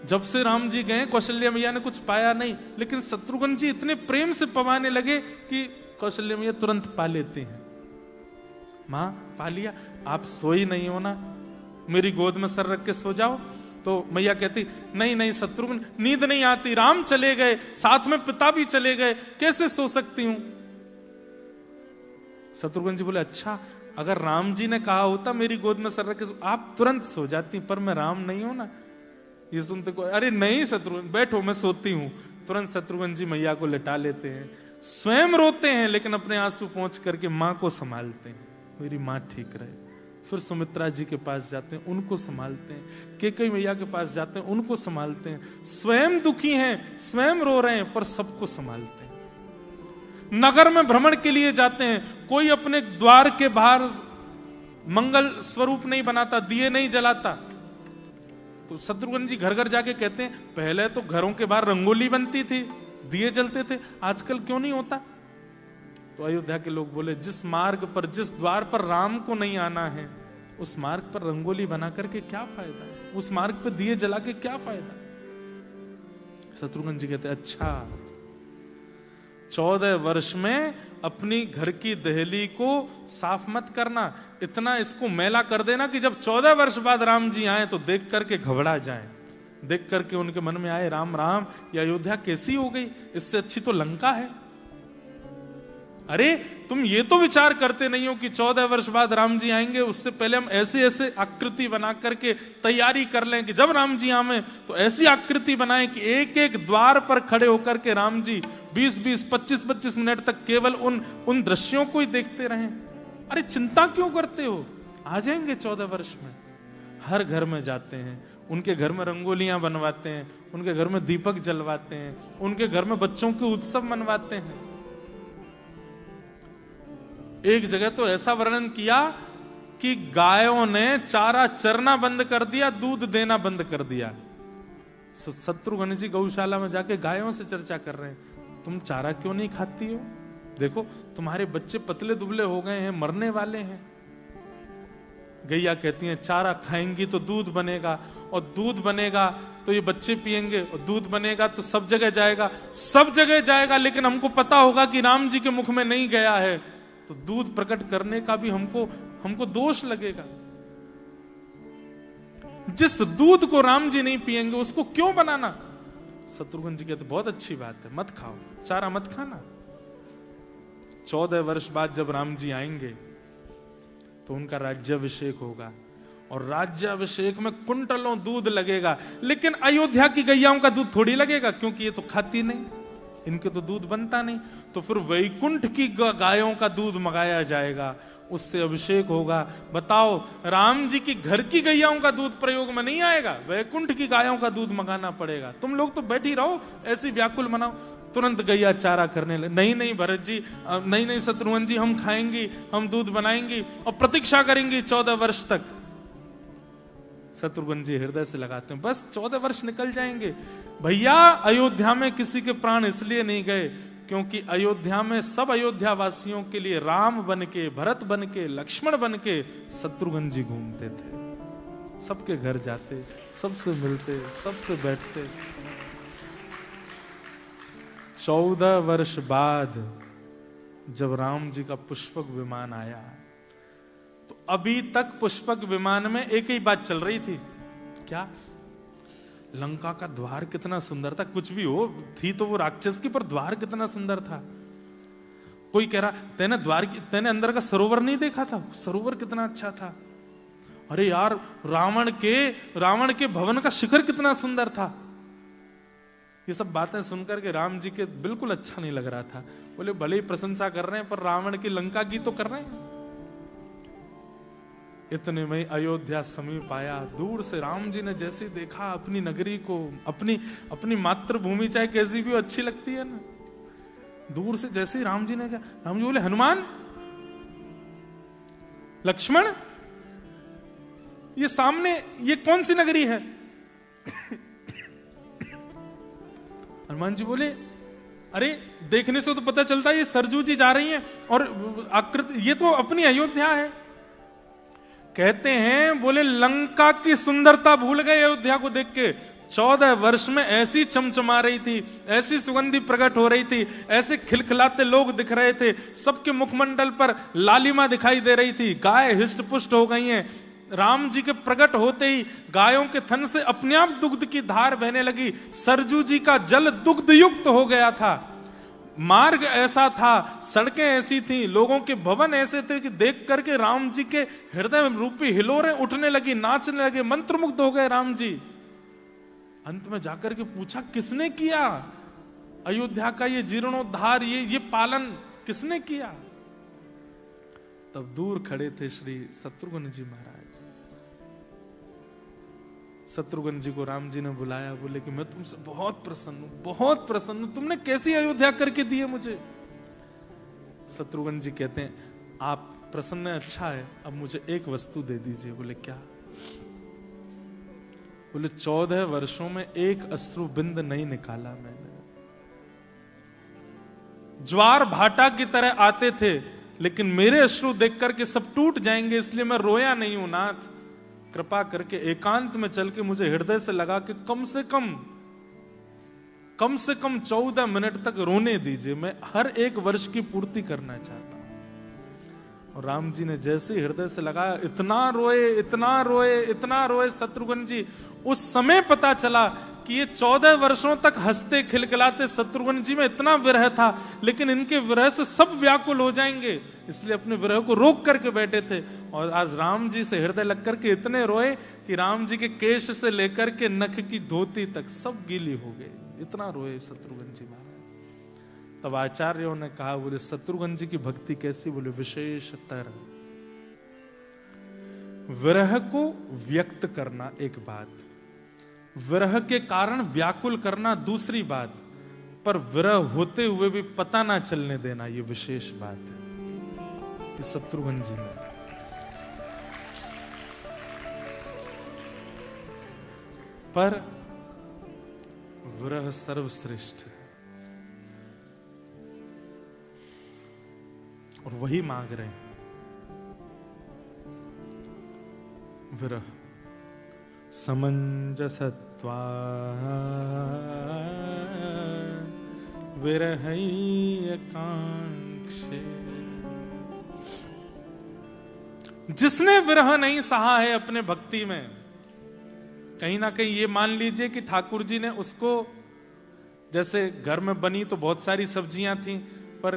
जब से राम जी गए, कौशल्या मैया ने कुछ पाया नहीं, लेकिन शत्रुघ्न जी इतने प्रेम से पवाने लगे कि कौशल्या मैया तुरंत पा लेते हैं। मां पा लिया, आप सोई नहीं हो ना, मेरी गोद में सर रख के सो जाओ। तो मैया कहती, नहीं नहीं शत्रुघ्न, नींद नहीं आती, राम चले गए, साथ में पिता भी चले गए, कैसे सो सकती हूं। शत्रुघ्न जी बोले, अच्छा अगर राम जी ने कहा होता मेरी गोद में सर रख के सो, आप तुरंत सो जाती, पर मैं राम नहीं हूं ना। ये सुनते को, अरे नहीं शत्रुघ्न बैठो, मैं सोती हूं। तुरंत शत्रुघ्न जी मैया को लिटा लेते हैं, स्वयं रोते हैं, लेकिन अपने आंसू पहुंच करके मां को संभालते हैं, मेरी मां ठीक रहे। फिर सुमित्रा जी के पास जाते हैं, उनको संभालते हैं, कैकेयी मैया के पास जाते हैं, उनको संभालते हैं। स्वयं दुखी हैं, स्वयं रो रहे हैं, पर सबको संभालते हैं। नगर में भ्रमण के लिए जाते हैं, कोई अपने द्वार के बाहर मंगल स्वरूप नहीं बनाता, दिए नहीं जलाता। तो शत्रुघ्न जी घर घर जाके कहते हैं, पहले तो घरों के बाहर रंगोली बनती थी, दिए जलते थे, आजकल क्यों नहीं होता। तो अयोध्या के लोग बोले, जिस मार्ग पर, जिस द्वार पर राम को नहीं आना है, उस मार्ग पर रंगोली बना करके क्या फायदा है, उस मार्ग पर दिए जला के क्या फायदा। शत्रुघ्न जी कहते, अच्छा 14 वर्ष में अपनी घर की दहली को साफ मत करना, इतना इसको मैला कर देना कि जब 14 वर्ष बाद राम जी आए तो देख करके घबरा जाए, देख करके उनके मन में आए, राम राम, ये अयोध्या कैसी हो गई, इससे अच्छी तो लंका है। अरे तुम ये तो विचार करते नहीं हो कि 14 वर्ष बाद राम जी आएंगे, उससे पहले हम ऐसे ऐसे आकृति बना करके तैयारी कर लें कि जब राम जी आवे तो ऐसी आकृति बनाएं कि एक एक द्वार पर खड़े होकर के राम जी 20-20, 25-25 मिनट तक केवल उन दृश्यों को ही देखते रहें। अरे चिंता क्यों करते हो, आ जाएंगे 14 वर्ष में। हर घर में जाते हैं, उनके घर में रंगोलियां बनवाते हैं, उनके घर में दीपक जलवाते हैं, उनके घर में बच्चों के उत्सव मनवाते हैं। एक जगह तो ऐसा वर्णन किया कि गायों ने चारा चरना बंद कर दिया, दूध देना बंद कर दिया। शत्रुघ्न जी गौशाला में जाके गायों से चर्चा कर रहे हैं, तुम चारा क्यों नहीं खाती हो, देखो तुम्हारे बच्चे पतले दुबले हो गए हैं, मरने वाले हैं। गैया कहती हैं, चारा खाएंगी तो दूध बनेगा, और दूध बनेगा तो ये बच्चे पिएंगे, और दूध बनेगा तो सब जगह जाएगा, सब जगह जाएगा, लेकिन हमको पता होगा कि राम जी के मुख में नहीं गया है, तो दूध प्रकट करने का भी हमको दोष लगेगा। जिस दूध को राम जी नहीं पिएंगे उसको क्यों बनाना। शत्रुघ्न जी कहते, बहुत अच्छी बात है, मत खाओ, चारा मत खाना। 14 वर्ष बाद जब राम जी आएंगे तो उनका राज्याभिषेक होगा, और राज्याभिषेक में कुंटलों दूध लगेगा, लेकिन अयोध्या की गैयाओं का दूध थोड़ी लगेगा, क्योंकि ये तो खाती नहीं, इनके तो दूध बनता नहीं। तो फिर वैकुंठ की गायों का दूध मंगाया जाएगा, उससे अभिषेक होगा। बताओ, राम जी की घर की गैयाओं का दूध प्रयोग में नहीं आएगा, वैकुंठ की गायों का दूध मंगाना पड़ेगा। तुम लोग तो बैठी रहो, ऐसी व्याकुल मनाओ। तुरंत गैया चारा करने लगे, नहीं नहीं भरत जी, नहीं नहीं शत्रुघ्न जी, हम खाएंगी, हम दूध बनाएंगी और प्रतीक्षा करेंगी 14 वर्ष तक। शत्रुघ्न जी हृदय से लगाते हैं, बस 14 वर्ष निकल जाएंगे भैया। अयोध्या में किसी के प्राण इसलिए नहीं गए क्योंकि अयोध्या में सब अयोध्या वासियों के लिए राम बन के, भरत बन के, लक्ष्मण बन के शत्रुघ्न जी घूमते थे। सबके घर जाते, सबसे मिलते, सबसे बैठते। 14 वर्ष बाद जब राम जी का पुष्पक विमान आया, तो अभी तक पुष्पक विमान में एक ही बात चल रही थी, क्या? लंका का द्वार कितना सुंदर था, कुछ भी हो थी तो वो राक्षस की, पर द्वार कितना सुंदर था। कोई कह रहा तेने अंदर का सरोवर नहीं देखा था, सरोवर कितना अच्छा था। अरे यार रावण के भवन का शिखर कितना सुंदर था। ये सब बातें सुनकर के राम जी के बिल्कुल अच्छा नहीं लग रहा था। बोले भले ही प्रशंसा कर रहे हैं पर रावण की लंका की तो कर रहे हैं। इतने में अयोध्या समीप आया। दूर से राम जी ने जैसे देखा अपनी नगरी को, अपनी मातृभूमि चाहे कैसी भी अच्छी लगती है ना। दूर से जैसे ही राम जी ने कहा, राम जी बोले हनुमान, लक्ष्मण, ये सामने ये कौन सी नगरी है? हनुमान जी बोले अरे देखने से तो पता चलता है ये सरजू जी जा रही हैं और आकृति ये तो अपनी अयोध्या है। कहते हैं बोले लंका की सुंदरता भूल गए अयोध्या को देख के। 14 वर्ष में ऐसी चमचमा रही थी, ऐसी सुगंधी प्रकट हो रही थी, ऐसे खिलखिलाते लोग दिख रहे थे, सबके मुखमंडल पर लालिमा दिखाई दे रही थी। गाय हिष्ट पुष्ट हो गई हैं। राम जी के प्रकट होते ही गायों के थन से अपने आप दुग्ध की धार बहने लगी। सरजू जी का जल दुग्ध युक्त हो गया था। मार्ग ऐसा था, सड़कें ऐसी थी, लोगों के भवन ऐसे थे कि देख करके राम जी के हृदय रूपी हिलोरें उठने लगी, नाचने लगे, मंत्रमुग्ध हो गए राम जी। अंत में जाकर के पूछा किसने किया अयोध्या का ये जीर्णोद्धार, ये पालन किसने किया? तब दूर खड़े थे श्री शत्रुघ्न जी महाराज। शत्रुघ्न जी को राम जी ने बुलाया, बोले कि मैं तुमसे बहुत प्रसन्न हूं, बहुत प्रसन्न हूं, तुमने कैसी अयोध्या करके दी है मुझे। शत्रुघ्न जी कहते हैं आप प्रसन्न है, अच्छा है, अब मुझे एक वस्तु दे दीजिए। बोले क्या? बोले 14 वर्षों में एक अश्रु बिंद नहीं निकाला मैंने। ज्वार भाटा की तरह आते थे, लेकिन मेरे अश्रु देख करके सब टूट जाएंगे, इसलिए मैं रोया नहीं हूं नाथ। कृपा करके एकांत में चल के मुझे हृदय से लगा के कम से कम 14 मिनट तक रोने दीजिए, मैं हर एक वर्ष की पूर्ति करना चाहता हूं। और राम जी ने जैसे हृदय से लगाया, इतना रोए शत्रुघ्न जी। उस समय पता चला कि ये 14 वर्षों तक हंसते खिलखिलाते शत्रुघ्न जी में इतना विरह था, लेकिन इनके विरह से सब व्याकुल हो जाएंगे, इसलिए अपने विरह को रोक करके बैठे थे। और आज राम जी से हृदय लग करके इतने रोए कि राम जी के केश से लेकर के नख की धोती तक सब गीली हो गई। इतना रोए शत्रुघ्न जी महाराज। तब आचार्यों ने कहा, बोले शत्रुघ्न जी की भक्ति कैसी? बोले विशेषतर विरह को व्यक्त करना एक बात, विरह के कारण व्याकुल करना दूसरी बात, पर विरह होते हुए भी पता ना चलने देना ये विशेष बात है। ये शत्रुघ्न जी ने पर विरह सर्वश्रेष्ठ है और वही मांग रहे हैं। विरह समंजसत्वा विरहैकांक्षे। जिसने विरह नहीं सहा है अपने भक्ति में, कहीं ना कहीं ये मान लीजिए कि ठाकुर जी ने उसको, जैसे घर में बनी तो बहुत सारी सब्जियां थी, पर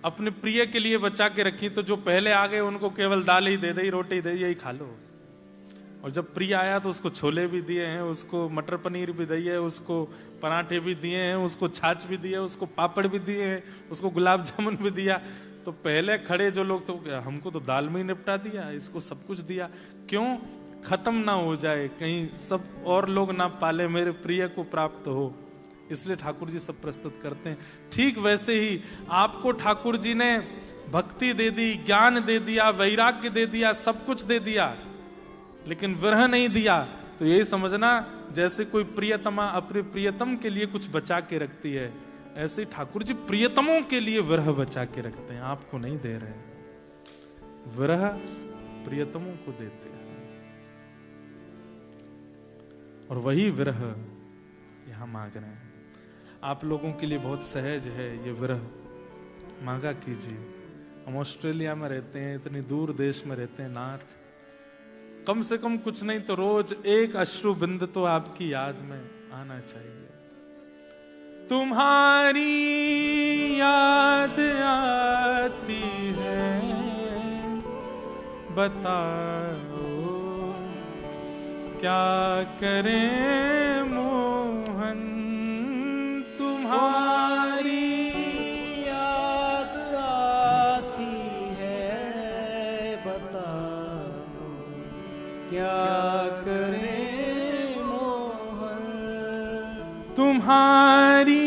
अपने प्रिय के लिए बचा के रखी, तो जो पहले आ गए उनको केवल दाल ही दे दी, रोटी दे दी, यही खा लो। और जब प्रिय आया तो उसको छोले भी दिए हैं, उसको मटर पनीर भी दिए है, उसको पराठे भी दिए हैं, उसको छाछ भी दिए, उसको पापड़ भी दिए हैं, उसको गुलाब जामुन भी दिया। तो पहले खड़े जो लोग तो हमको तो दाल में ही निपटा दिया, इसको सब कुछ दिया, क्यों? खत्म ना हो जाए, कहीं सब और लोग ना पाले, मेरे प्रिय को प्राप्त हो, इसलिए ठाकुर जी सब प्रस्तुत करते हैं। ठीक वैसे ही आपको ठाकुर जी ने भक्ति दे दी, ज्ञान दे दिया, वैराग्य दे दिया, सब कुछ दे दिया, लेकिन विरह नहीं दिया, तो यही समझना जैसे कोई प्रियतमा अपने प्रियतम के लिए कुछ बचा के रखती है, ऐसे ठाकुर जी प्रियतमों के लिए विरह बचा के रखते हैं, आपको नहीं दे रहे। विरह प्रियतमों को देते हैं और वही विरह यहां मांग रहे हैं। आप लोगों के लिए बहुत सहज है ये विरह, मांगा कीजिए। हम ऑस्ट्रेलिया में रहते हैं, इतनी दूर देश में रहते हैं नाथ, कम से कम कुछ नहीं तो रोज एक अश्रु बिंद तो आपकी याद में आना चाहिए। तुम्हारी याद आती है, बताओ क्या करें मोहन। तुम्हारी याद आती है, बताओ क्या करें मोहन। तुम्हारी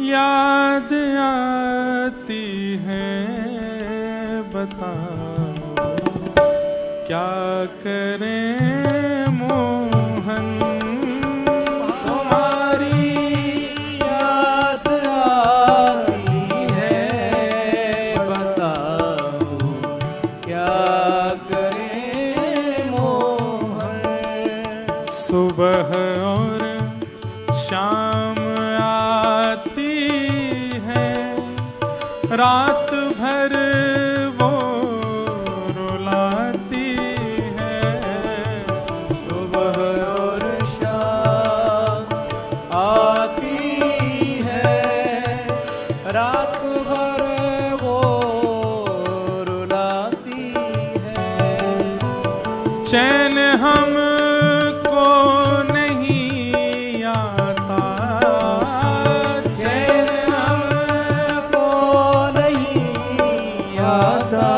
याद आती है, बताओ क्या करें मोहन। तुम्हारी याद आती है, बताओ क्या करें मोहन। सुबह और शाम आती है, रात भर वो रुलाती है। सुबह और शाम आती है, रात भर वो रुलाती है। चैन हमको नहीं आता, चैन हमको नहीं आता,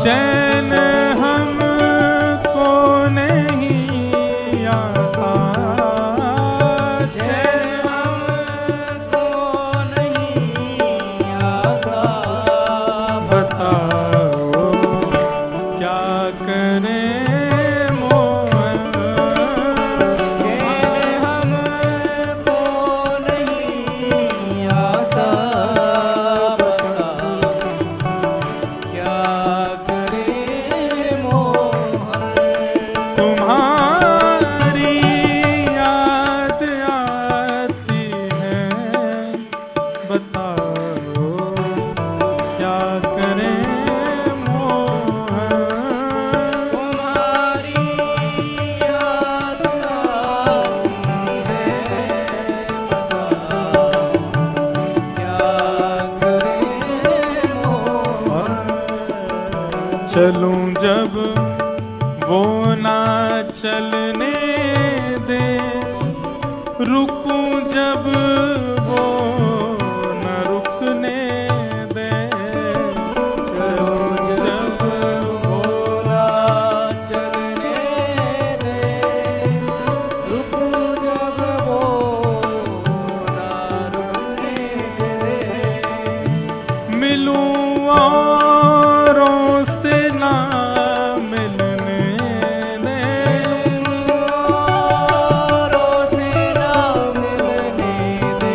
चैन हमको नहीं आता, चैन हमको नहीं आता। बताओ क्या करें मोहन। चैन हमको नहीं आता, बताओ क्या करें मोहन। तुम्हारी याद आती है, बताओ क्या करें मोहन। तुम्हारी याद आती है, बताओ क्या करें मोहन। चलूं जब वो ना चलने दे, रुकूं जब वो न रुकने दे। चलूं जब वो बोला चलने दे, रुको जब वो ना रुकने दे। मिलूं औरों से ना मिलने दे। औरों से ना मिलने दे,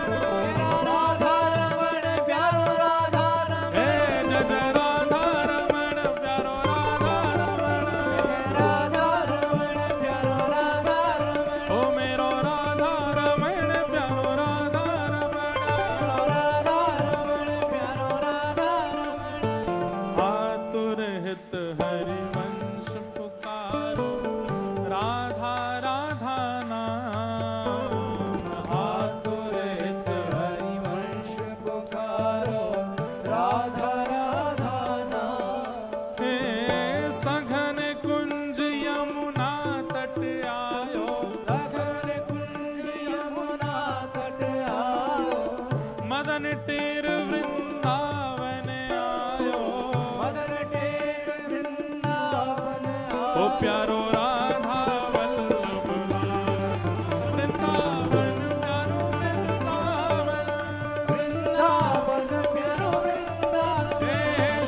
मदन टेर वृंदावन आयो, मदन टेर वृंदावन ओ प्यारो राधा वल्लभ वृंदावन, प्यारो वृंदावन, वृंदावन प्यारो वृंदावन, हे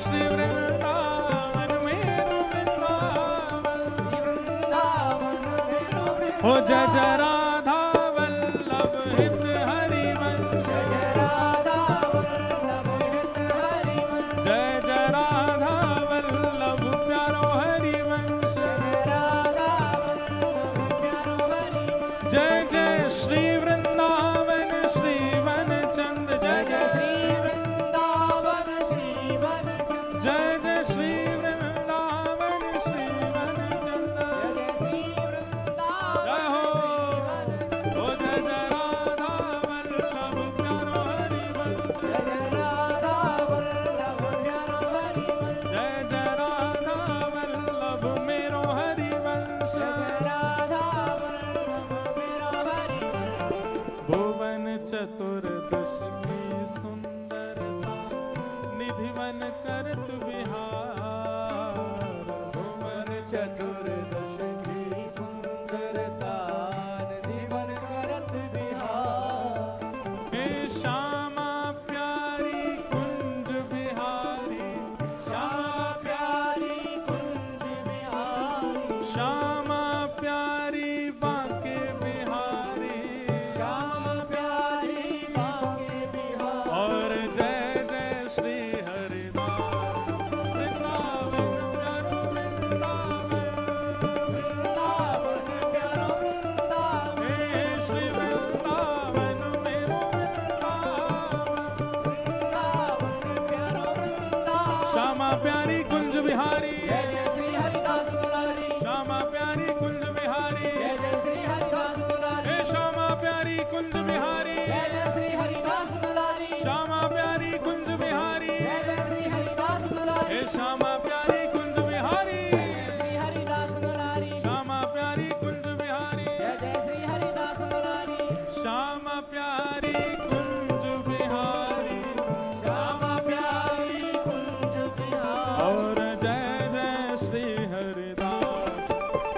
श्री वृंदावन मेरो वृंदावन, वृंदावन मेरो वृंदावन, हो जय जय राधा वल्लभ हित हरिवंश, जय राधा वल्लभ हित हरिवंश, जय जय राधा वल्लभ प्यारो हरिवंश, राधा वल्लभ प्यारो हरिवंश, जय जय श्री वृंदावन श्री वनचंद, जय जय श्री वृंदावन श्री वनचंद, जय जय श्री वृंदावन श्री वनचंद, जय श्री वृंदावन जय हो जय जय राधा वल्लभ प्यारो हरिवंश, जय राधा वल्लभ प्यारो हरिवंश, जय जय राधा वल्लभ मेरो हरिवंश, जय राधा वल्लभ मेरो हरिवंश, भुवन चतुर्दश की सुंदरता निधिवन करत विहार, भुवन चतुर्दश की सुंदरता निधिवन करत विहार, हे श्यामा प्यारी कुंज बिहारी, श्यामा प्यारी कुंज बिहारी, श्यामा प्यारी बांके बिहारी, श्यामा प्यारी बांके बिहारी, और जय जय श्री हरिदास वृंदावन प्यारो वृंदावन, वृंदावन प्यारो वृंदावन, हे श्री वृंदावन मेरो वृंदावन, वृंदावन प्यारो वृंदावन, श्यामा प्यारी कुंज बिहारी, जय जय श्री हरिदास दुलारी, श्यामा प्यारी कुंज बिहारी, जय जय श्री हरिदास दुलारी, हे श्यामा प्यारी कुंज बिहारी, जय जय श्री हरिदास दुलारी, श्यामा प्यारी कुंज बिहारी, जय जय श्री हरिदास दुलारी, हे श्यामा प्यारी कुंज बिहारी, जय श्री हरिदास दुलारी, श्यामा प्यारी कुंज बिहारी, जय जय श्री हरिदास दुलारी, श्यामा प्यारी कुंज बिहारी, श्यामा प्यारी कुंज बिहारी, और जय जय श्री हरिदास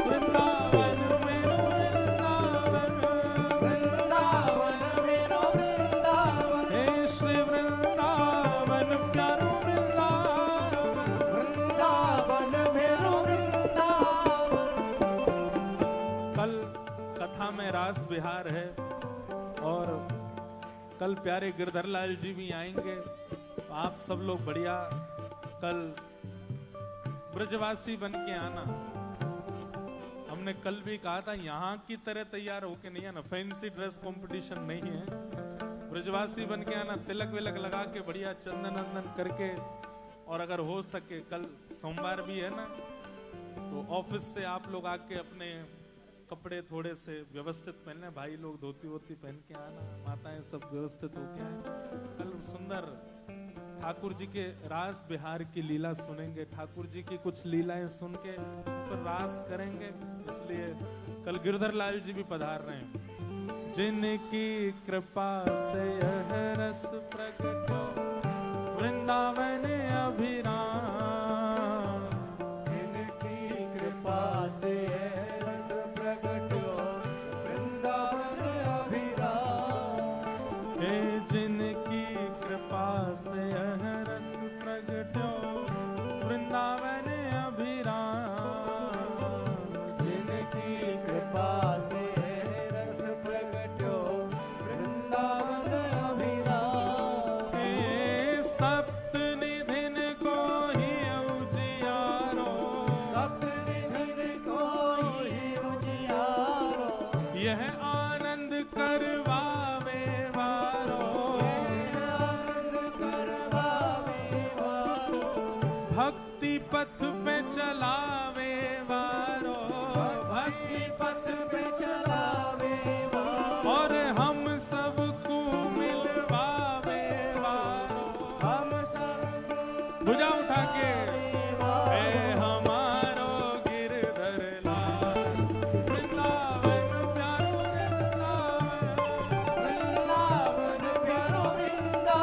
वृंदावन मेरो वृंदावन, वृंदावन मेरो वृंदावन, हे श्री वृंदावन प्यारो वृंदावन, वृंदावन मेरो वृंदावन, कल कथा में रास बिहार है और कल प्यारे गिरधर लाल जी भी आएंगे, तो आप सब लोग बढ़िया कल ब्रजवासी बन के आना। हमने कल भी कहा था यहाँ की तरह तैयार होके नहीं आना, फैंसी ड्रेस कंपटीशन नहीं है, ब्रजवासी बन के आना, तिलक विलक लगा के बढ़िया चंदन वंदन करके, और अगर हो सके कल सोमवार भी है ना, तो ऑफिस से आप लोग आके अपने कपड़े थोड़े से व्यवस्थित पहनने, भाई लोग धोती वोती पहन के आना, माताएं सब व्यवस्थित होके आए। कल सुंदर ठाकुर जी के रास बिहार की लीला सुनेंगे, ठाकुर जी की कुछ लीलाएं सुन के फिर रास करेंगे, इसलिए कल गिरधर लाल जी भी पधार रहे हैं। जिनकी कृपा से यह रस प्रकट वृंदावन अभिराम, जिनकी कृपा से रस प्रकट वृंदावन अभिराम, हे जिनकी कृपा से यह रस प्रकट वृंदावन अभिराम, जिनकी कृपा से रस प्रकट वृंदावन अभिराम, हे सप्त निधिन को ही उजियारो, सप्तनिधन को ही उजियारो, यह आनंद करवावे वारो, आनंद करवावे वारो, भक्ति पथ पे चलावे वारो, भक्ति पथ पे चलावे वारो, और हम सबको मिलवावे वारो, हम सब भुजा उठा के हे हमारो गिरधर लाल वृंदावन प्यारो वृंदावन, वृंदावन प्यारो वृंदावन,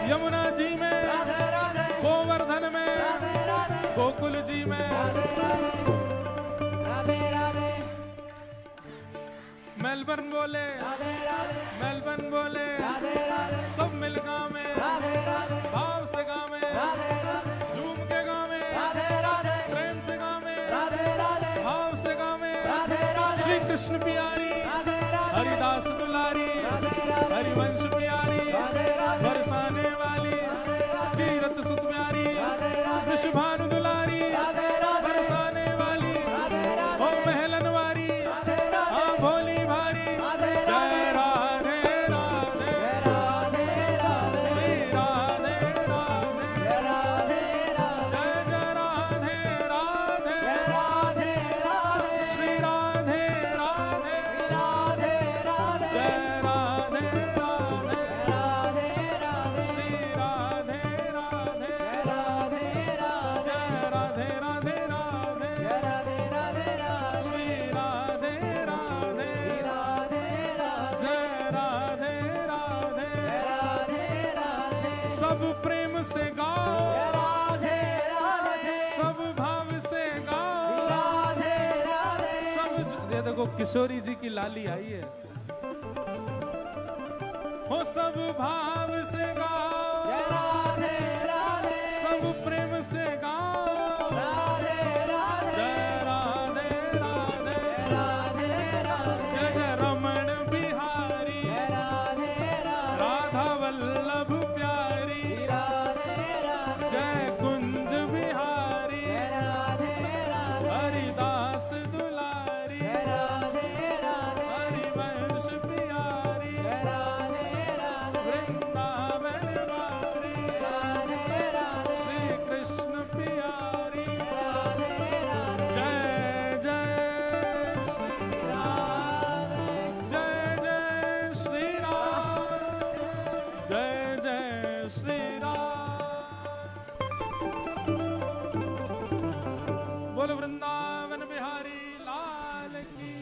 यमुना जी में, गोवर्धन में, गोकुल जी में, मेलबर्न बोले, मेलबर्न बोले, सब मिल गावे, भाव से गावे, झूम के गावे, प्रेम से गावे, भाव से गावे। श्री कृष्ण प्यारी, हरिदास दुलारी, हरिवंश प्यारी, बरसाने वाली, तीरथ सुत प्यारी, विश्वभानु दुलारी, बरसाने वाली, ओ महलन वारी, हाँ भोली भारी। जय राधे राधे, श्री राधे राधे, जय जय राधे राधे, श्री राधे राधे, जय राधे राधे, श्री राधे राधे, जय राधे राधे राधे, श्री राधे राधे, जय राधे राधे। सब प्रेम से गाओ, सब भाव से गाओ, सब। ये देखो किशोरी जी की लाली आई है। हो सब भाव से गाओ, सब प्रेम से गाओ, जय राधे राधे, जय जय रमण बिहारी, राधा वल्लभ प्यारी, जय कुंज बिहारी, हरिदास दुलारी, हरिवंश प्यारी, वृंदावन वारी, श्री कृष्ण प्यारी, जय जय श्री राम, जय जय श्री राम, जय जय श्री राम। बोल वृंदावन बिहारी लाल की,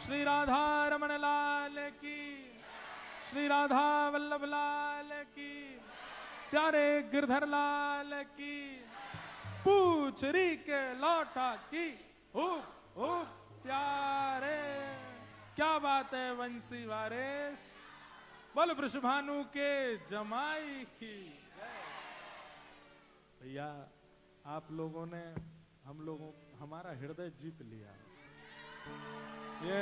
श्री राधा रमण लाल की, श्री राधा वल्लभ लाल की, प्यारे गिरधर लाल की, पूछरी के लौटा की, प्यारे। क्या बात है वंशी वारेश, बोल वृषभानु के जमाई की। भैया आप लोगों ने हमारा हृदय जीत लिया। ये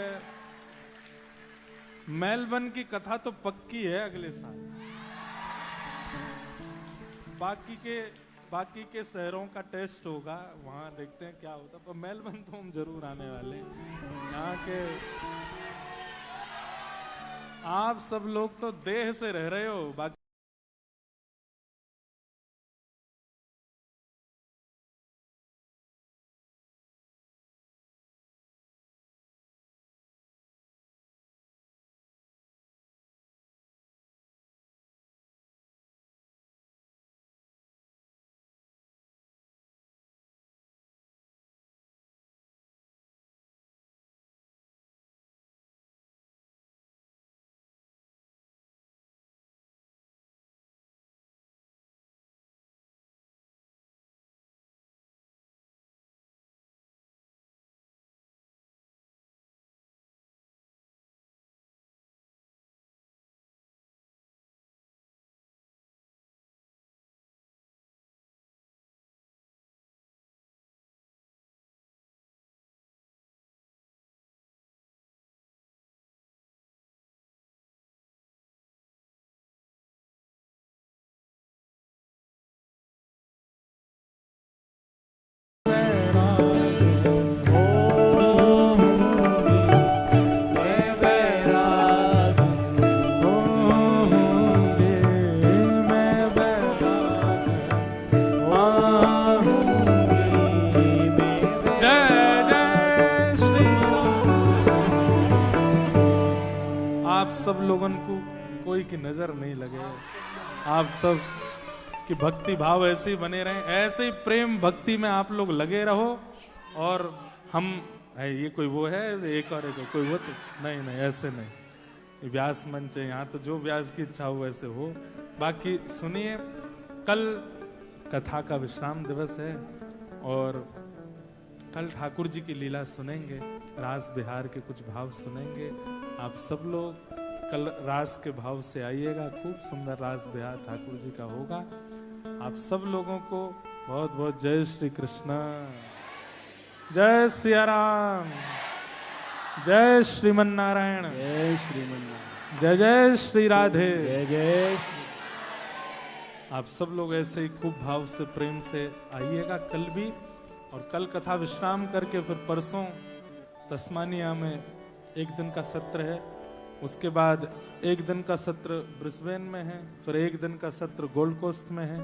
मेलबर्न की कथा तो पक्की है अगले साल। बाकी के शहरों का टेस्ट होगा, वहां देखते हैं क्या होता, पर मेलबर्न तो हम जरूर आने वाले हैं। यहाँ के आप सब लोग तो देह से रह रहे हो, बाकी सब लोगों को कोई की नजर नहीं लगे, आप सब की भक्ति भाव ऐसे ही बने रहे, ऐसे ही प्रेम भक्ति में आप लोग लगे रहो। और हम ये कोई वो है एक और एक कोई वो तो नहीं, ऐसे नहीं। व्यास मंच है यहाँ, तो जो व्यास की इच्छा हो वैसे हो। बाकी सुनिए, कल कथा का विश्राम दिवस है और कल ठाकुर जी की लीला सुनेंगे, रास बिहार के कुछ भाव सुनेंगे। आप सब लोग कल रास के भाव से आइएगा, खूब सुंदर रास बिहार ठाकुर जी का होगा। आप सब लोगों को बहुत बहुत जय श्री कृष्ण, जय सिया राम, जय श्रीमन नारायण, जय श्रीमन, जय जय श्री राधे। जय जय श्री। आप सब लोग ऐसे ही खूब भाव से प्रेम से आइएगा कल भी। और कल कथा विश्राम करके फिर परसों तस्मानिया में एक दिन का सत्र है, उसके बाद एक दिन का सत्र ब्रिस्बेन में है, फिर एक दिन का सत्र गोल्ड कोस्ट में है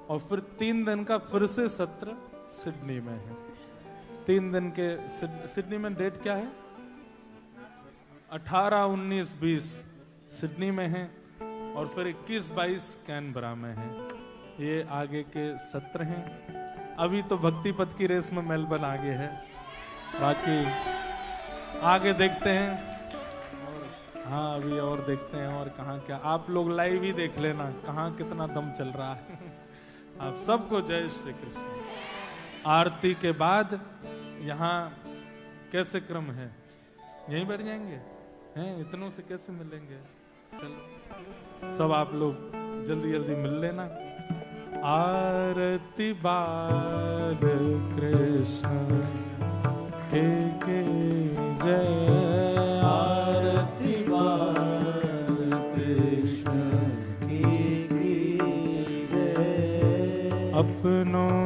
और फिर 3 दिन का फिर से सत्र सिडनी में है। 3 दिन के सिडनी में डेट क्या है? 18, 19, 20 सिडनी में है और फिर 21, 22 कैनबरा में है। ये आगे के सत्र हैं। अभी तो भक्ति पथ की रेस में मेलबर्न आगे है, बाकी आगे देखते हैं। हाँ अभी और देखते हैं और कहाँ क्या। आप लोग लाइव ही देख लेना कहाँ कितना दम चल रहा है। आप सबको जय श्री कृष्ण। आरती के बाद यहाँ कैसे क्रम है? यहीं बैठ जाएंगे? हैं इतनों से कैसे मिलेंगे? चलो सब आप लोग जल्दी जल्दी मिल लेना। आरती बाल कृष्ण के जय, आरती बाल कृष्ण की जय। अपनों